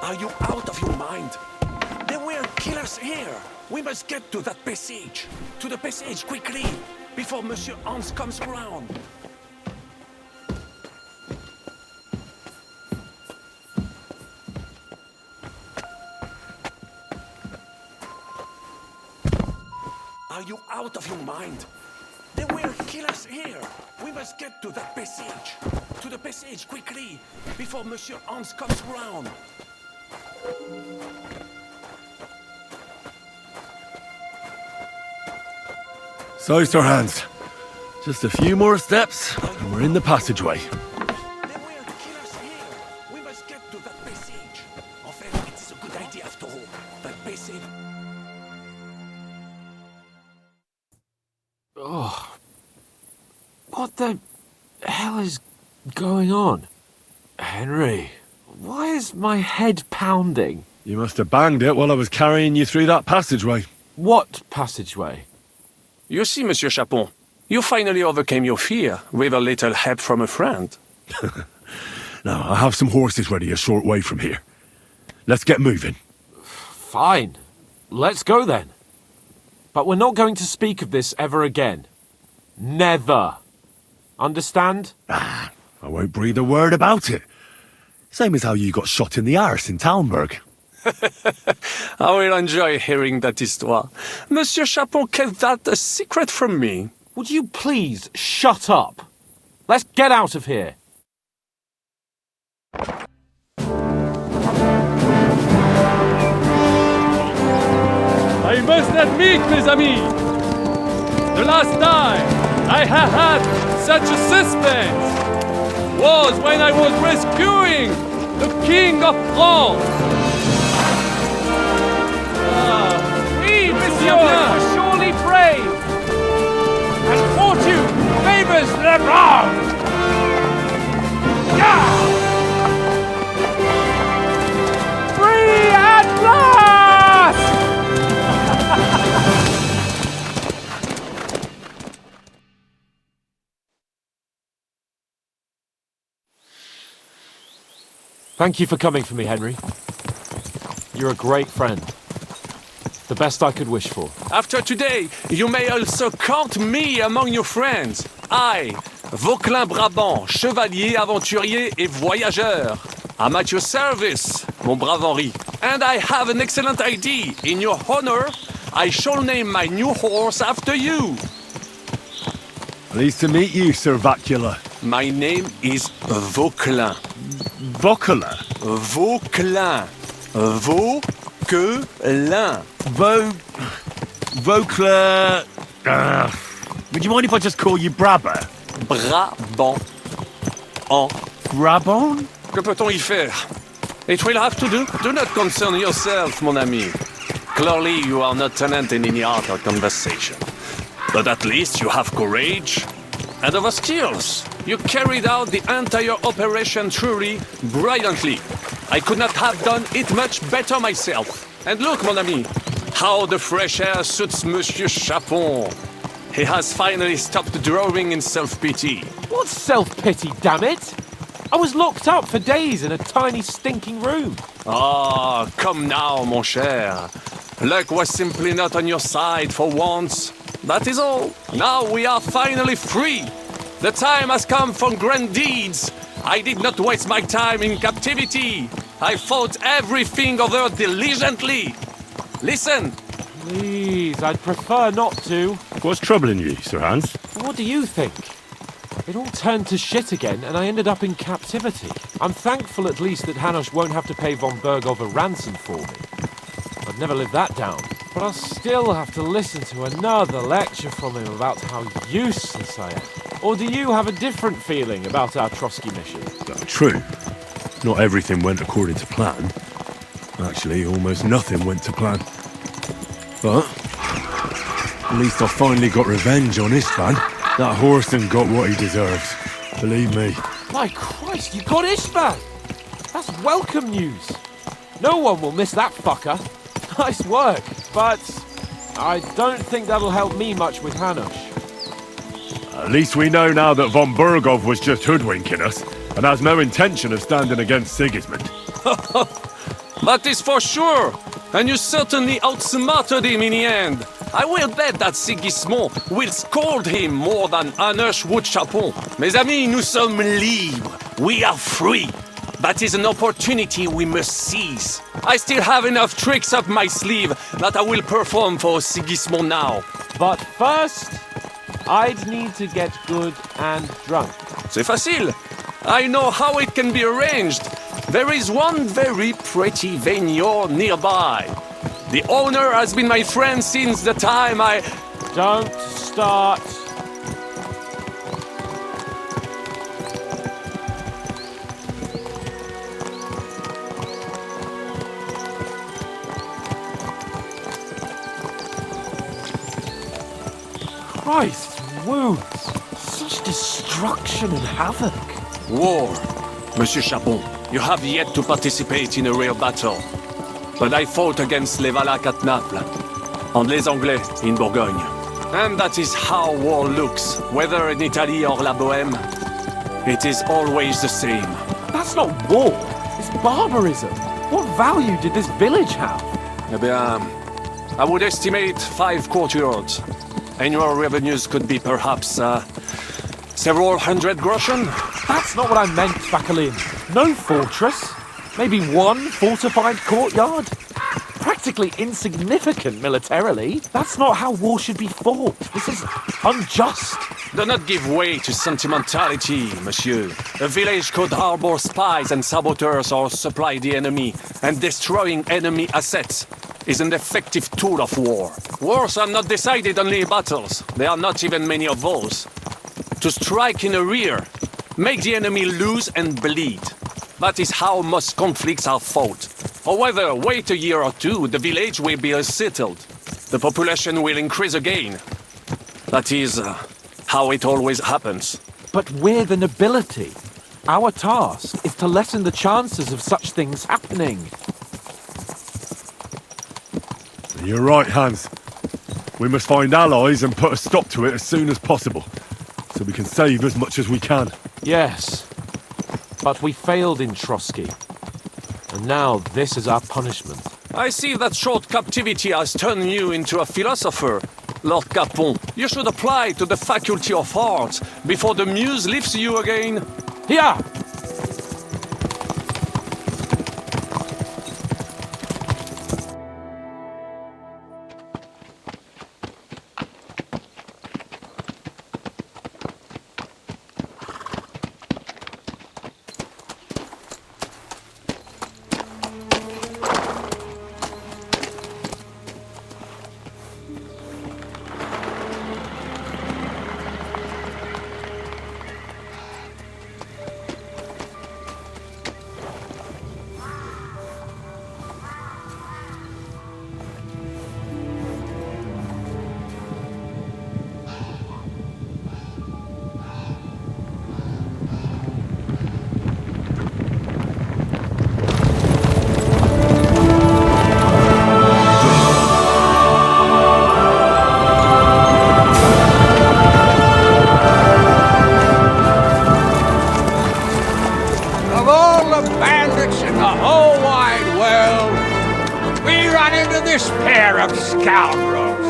Are you out of your mind? There were killers here. We must get to that passage. To the passage quickly, before Monsieur Hans comes around. Are you out of your mind? They will kill us here. We must get to that passage. To the passage, quickly, before Monsieur Hans comes round. So, Sir Hans, just a few more steps, and we're in the passageway. They will kill us here. We must get to that passage. En fait, it is a good idea after all. That passage... Oh. What the hell is going on? Henry, why is my head pounding? You must have banged it while I was carrying you through that passageway. What passageway? You see, Monsieur Chapon, you finally overcame your fear with a little help from a friend. Now, I have some horses ready a short way from here. Let's get moving. Fine. Let's go then. But we're not going to speak of this ever again. Never. Understand? I won't breathe a word about it. Same as how you got shot in the arse in Talmberg. I will enjoy hearing that histoire. Monsieur Chapon kept that a secret from me. Would you please shut up? Let's get out of here. I must admit, mes amis, the last time I have had such a suspense was when I was rescuing the King of France. We, monsieur, are surely brave, and fortune favors the brave. Free at last! Thank you for coming for me, Henry. You're a great friend. The best I could wish for. After today, you may also count me among your friends. I, Vauquelin Brabant, chevalier, aventurier et voyageur. I'm at your service, mon brave Henri. And I have an excellent idea. In your honor, I shall name my new horse after you. Pleased to meet you, Sir Vacula. My name is Vauquelin. Vauquelin? Vauquelin. Vauquelin. Vauquelin... would you mind if I just call you Brabber? Brabant. En. Brabant? Que peut-on y faire? It will have to do. Do not concern yourself, mon ami. Clearly, you are not tenant in any art or conversation. But at least you have courage and other skills. You carried out the entire operation truly brilliantly. I could not have done it much better myself. And look, mon ami, how the fresh air suits Monsieur Chapon. He has finally stopped drawing in self-pity. What self-pity, damn it? I was locked up for days in a tiny stinking room. Ah, come now, mon cher. Luck was simply not on your side for once. That is all. Now we are finally free. The time has come for grand deeds. I did not waste my time in captivity. I fought everything over diligently. Listen. Please, I'd prefer not to. What's troubling you, Sir Hans? What do you think? It all turned to shit again, and I ended up in captivity. I'm thankful at least that Hanush won't have to pay von Bergov a ransom for me. I'd never live that down. But I'll still have to listen to another lecture from him about how useless I am. Or do you have a different feeling about our Trotsky mission? True. Not everything went according to plan. Actually, almost nothing went to plan. But at least I finally got revenge on Istvan. That Horson got what he deserved. Believe me. My Christ, you got Istvan! That's welcome news. No one will miss that fucker. Nice work, but I don't think that'll help me much with Hanush. At least we know now that von Bergov was just hoodwinking us and has no intention of standing against Sigismund. That is for sure. And you certainly outsmarted him in the end. I will bet that Sigismund will scold him more than Hanush would Chapon. Mes amis, nous sommes libres. We are free. That is an opportunity we must seize. I still have enough tricks up my sleeve that I will perform for Sigismund now. But first, I'd need to get good and drunk. C'est facile. I know how it can be arranged. There is one very pretty vineyard nearby. The owner has been my friend since the time I... Don't start. Christ, wounds. Such destruction and havoc. War. Monsieur Chapon, you have yet to participate in a real battle. But I fought against les Valaques at Naples, and les Anglais in Bourgogne. And that is how war looks, whether in Italy or La Bohème. It is always the same. That's not war. It's barbarism. What value did this village have? Eh bien, I would estimate 5 courtyards. Annual revenues could be perhaps, several hundred groschen? That's not what I meant, Bacalin. No fortress. Maybe one fortified courtyard? Practically insignificant militarily. That's not how war should be fought. This is unjust. Do not give way to sentimentality, monsieur. A village could harbor spies and saboteurs or supply the enemy, and destroying enemy assets is an effective tool of war. Wars are not decided only in battles. There are not even many of those. To strike in the rear, make the enemy lose and bleed. That is how most conflicts are fought. However, wait a year or two, the village will be settled. The population will increase again. That is how it always happens. But we're the nobility. Our task is to lessen the chances of such things happening. You're right, Hans. We must find allies and put a stop to it as soon as possible, so we can save as much as we can. Yes, but we failed in Trotsky. And now this is our punishment. I see that short captivity has turned you into a philosopher, Lord Capon. You should apply to the Faculty of Arts before the muse lifts you again. Here! this pair of scoundrels.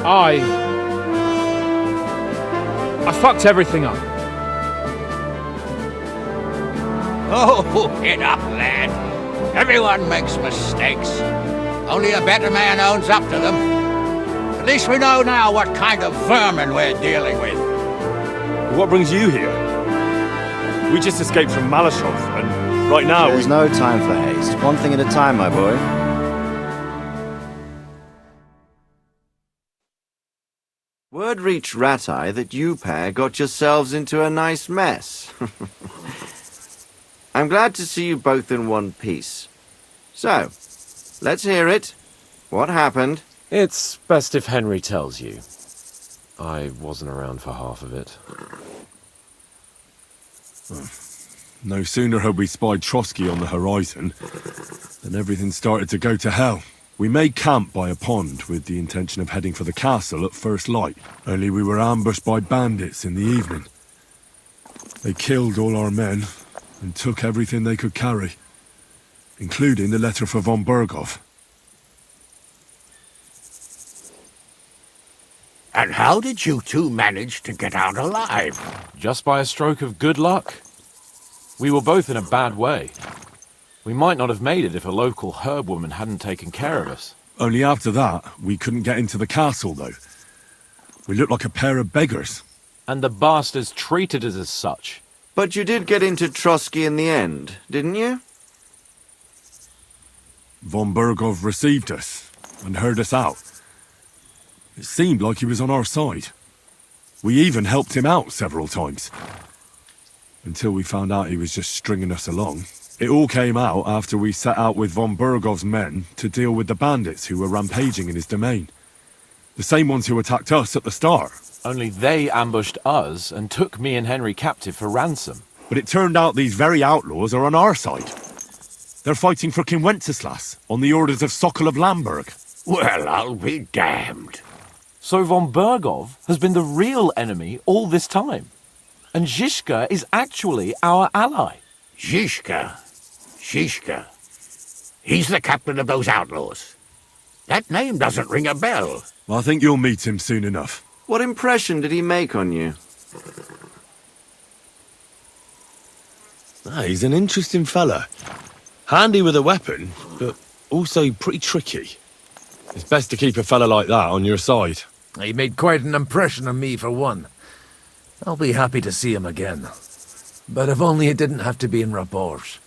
I fucked everything up. Oh, get up, lad. Everyone makes mistakes. Only a better man owns up to them. At least we know now what kind of vermin we're dealing with. What brings you here? We just escaped from Malashov, and right now There's no time for haste. One thing at a time, my boy. Word reached Rat-Eye that you pair got yourselves into a nice mess. I'm glad to see you both in one piece. So, let's hear it. What happened? It's best if Henry tells you. I wasn't around for half of it. No sooner had we spied Trotsky on the horizon than everything started to go to hell. We made camp by a pond with the intention of heading for the castle at first light. Only we were ambushed by bandits in the evening. They killed all our men and took everything they could carry, including the letter for von Berghoff. And how did you two manage to get out alive? Just by a stroke of good luck. We were both in a bad way. We might not have made it if a local herb woman hadn't taken care of us. Only after that, we couldn't get into the castle, though. We looked like a pair of beggars. And the bastards treated us as such. But you did get into Trotsky in the end, didn't you? Von Bergov received us and heard us out. It seemed like he was on our side. We even helped him out several times. Until we found out he was just stringing us along. It all came out after we set out with von Bergov's men to deal with the bandits who were rampaging in his domain. The same ones who attacked us at the start. Only they ambushed us and took me and Henry captive for ransom. But it turned out these very outlaws are on our side. They're fighting for King Wenceslas on the orders of Sokol of Lamberg. Well, I'll be damned. So von Bergov has been the real enemy all this time. And Zizka is actually our ally. Zizka. He's the captain of those outlaws. That name doesn't ring a bell. I think you'll meet him soon enough. What impression did he make on you? He's an interesting fella. Handy with a weapon, but also pretty tricky. It's best to keep a fella like that on your side. He made quite an impression on me, for one. I'll be happy to see him again. But if only it didn't have to be in Rabosh.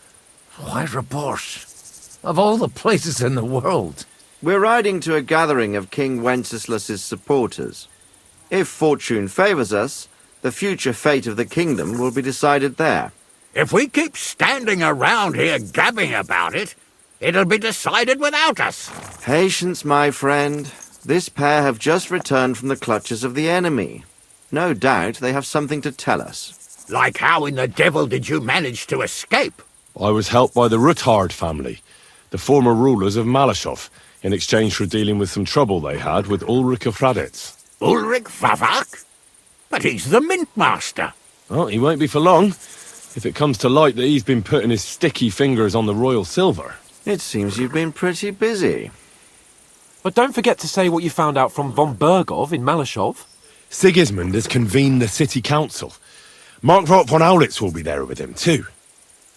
Why Rabosh? Of all the places in the world. We're riding to a gathering of King Wenceslas's supporters. If fortune favors us, the future fate of the kingdom will be decided there. If we keep standing around here gabbing about it, it'll be decided without us. Patience, my friend. This pair have just returned from the clutches of the enemy. No doubt they have something to tell us. Like how in the devil did you manage to escape? I was helped by the Ruthard family, the former rulers of Malashov, in exchange for dealing with some trouble they had with Ulrich of Raditz. Ulrich Vavak? But he's the Mint Master. Well, he won't be for long, if it comes to light that he's been putting his sticky fingers on the royal silver. It seems you've been pretty busy. But don't forget to say what you found out from von Bergov in Malashov. Sigismund has convened the city council. Markgraf von Aulitz will be there with him, too.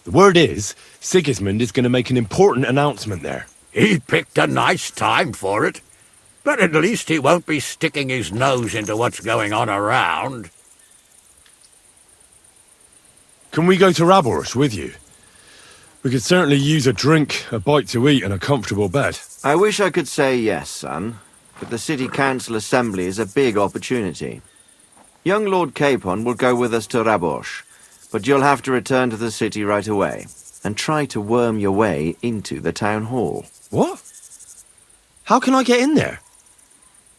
The word is, Sigismund is going to make an important announcement there. He picked a nice time for it. But at least he won't be sticking his nose into what's going on around. Can we go to Rabosh with you? We could certainly use a drink, a bite to eat, and a comfortable bed. I wish I could say yes, son, but the city council assembly is a big opportunity. Young Lord Capon will go with us to Rabosh, but you'll have to return to the city right away and try to worm your way into the town hall. What? How can I get in there?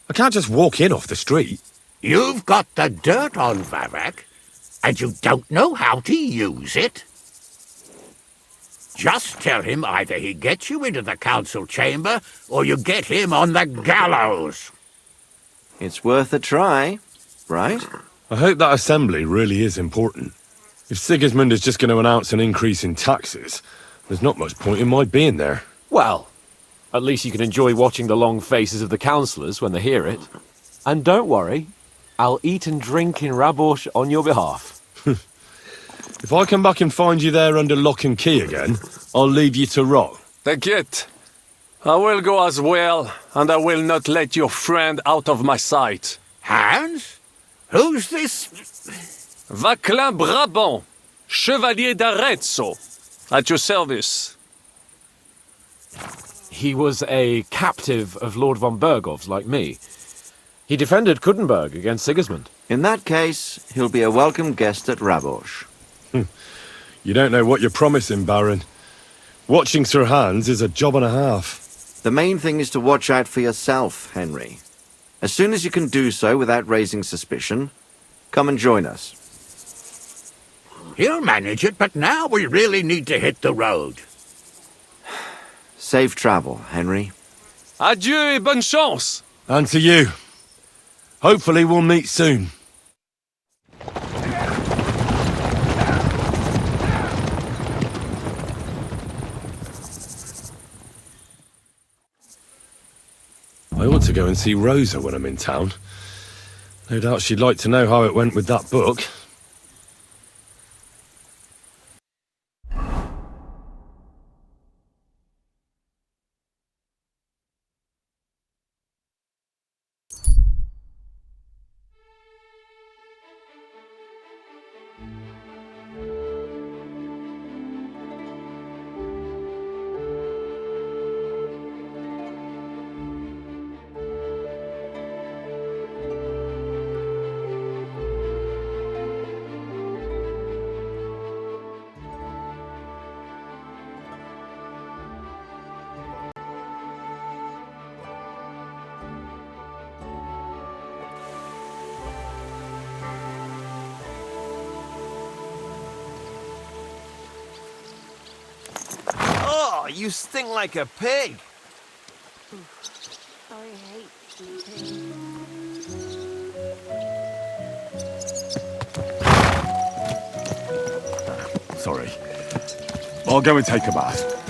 I can't just walk in off the street. You've got the dirt on Vavak, and you don't know how to use it? Just tell him either he gets you into the council chamber, or you get him on the gallows. It's worth a try, right? I hope that assembly really is important. If Sigismund is just going to announce an increase in taxes, there's not much point in my being there. Well, at least you can enjoy watching the long faces of the councillors when they hear it. And don't worry, I'll eat and drink in Rabosh on your behalf. If I come back and find you there under lock and key again, I'll leave you to rot. T'inquiète. I will go as well, and I will not let your friend out of my sight. Hans? Who's this? Vaclin Brabant, Chevalier d'Arezzo, at your service. He was a captive of Lord von Bergov's, like me. He defended Kuttenberg against Sigismund. In that case, he'll be a welcome guest at Rabosh. You don't know what you're promising, Baron. Watching Sir Hans is a job and a half. The main thing is to watch out for yourself, Henry. As soon as you can do so without raising suspicion, come and join us. He'll manage it, but now we really need to hit the road. Safe travel, Henry. Adieu et bonne chance! And to you. Hopefully we'll meet soon. I ought to go and see Rosa when I'm in town. No doubt she'd like to know how it went with that book. Oh, you stink like a pig. I hate sleeping. Sorry. I'll go and take a bath.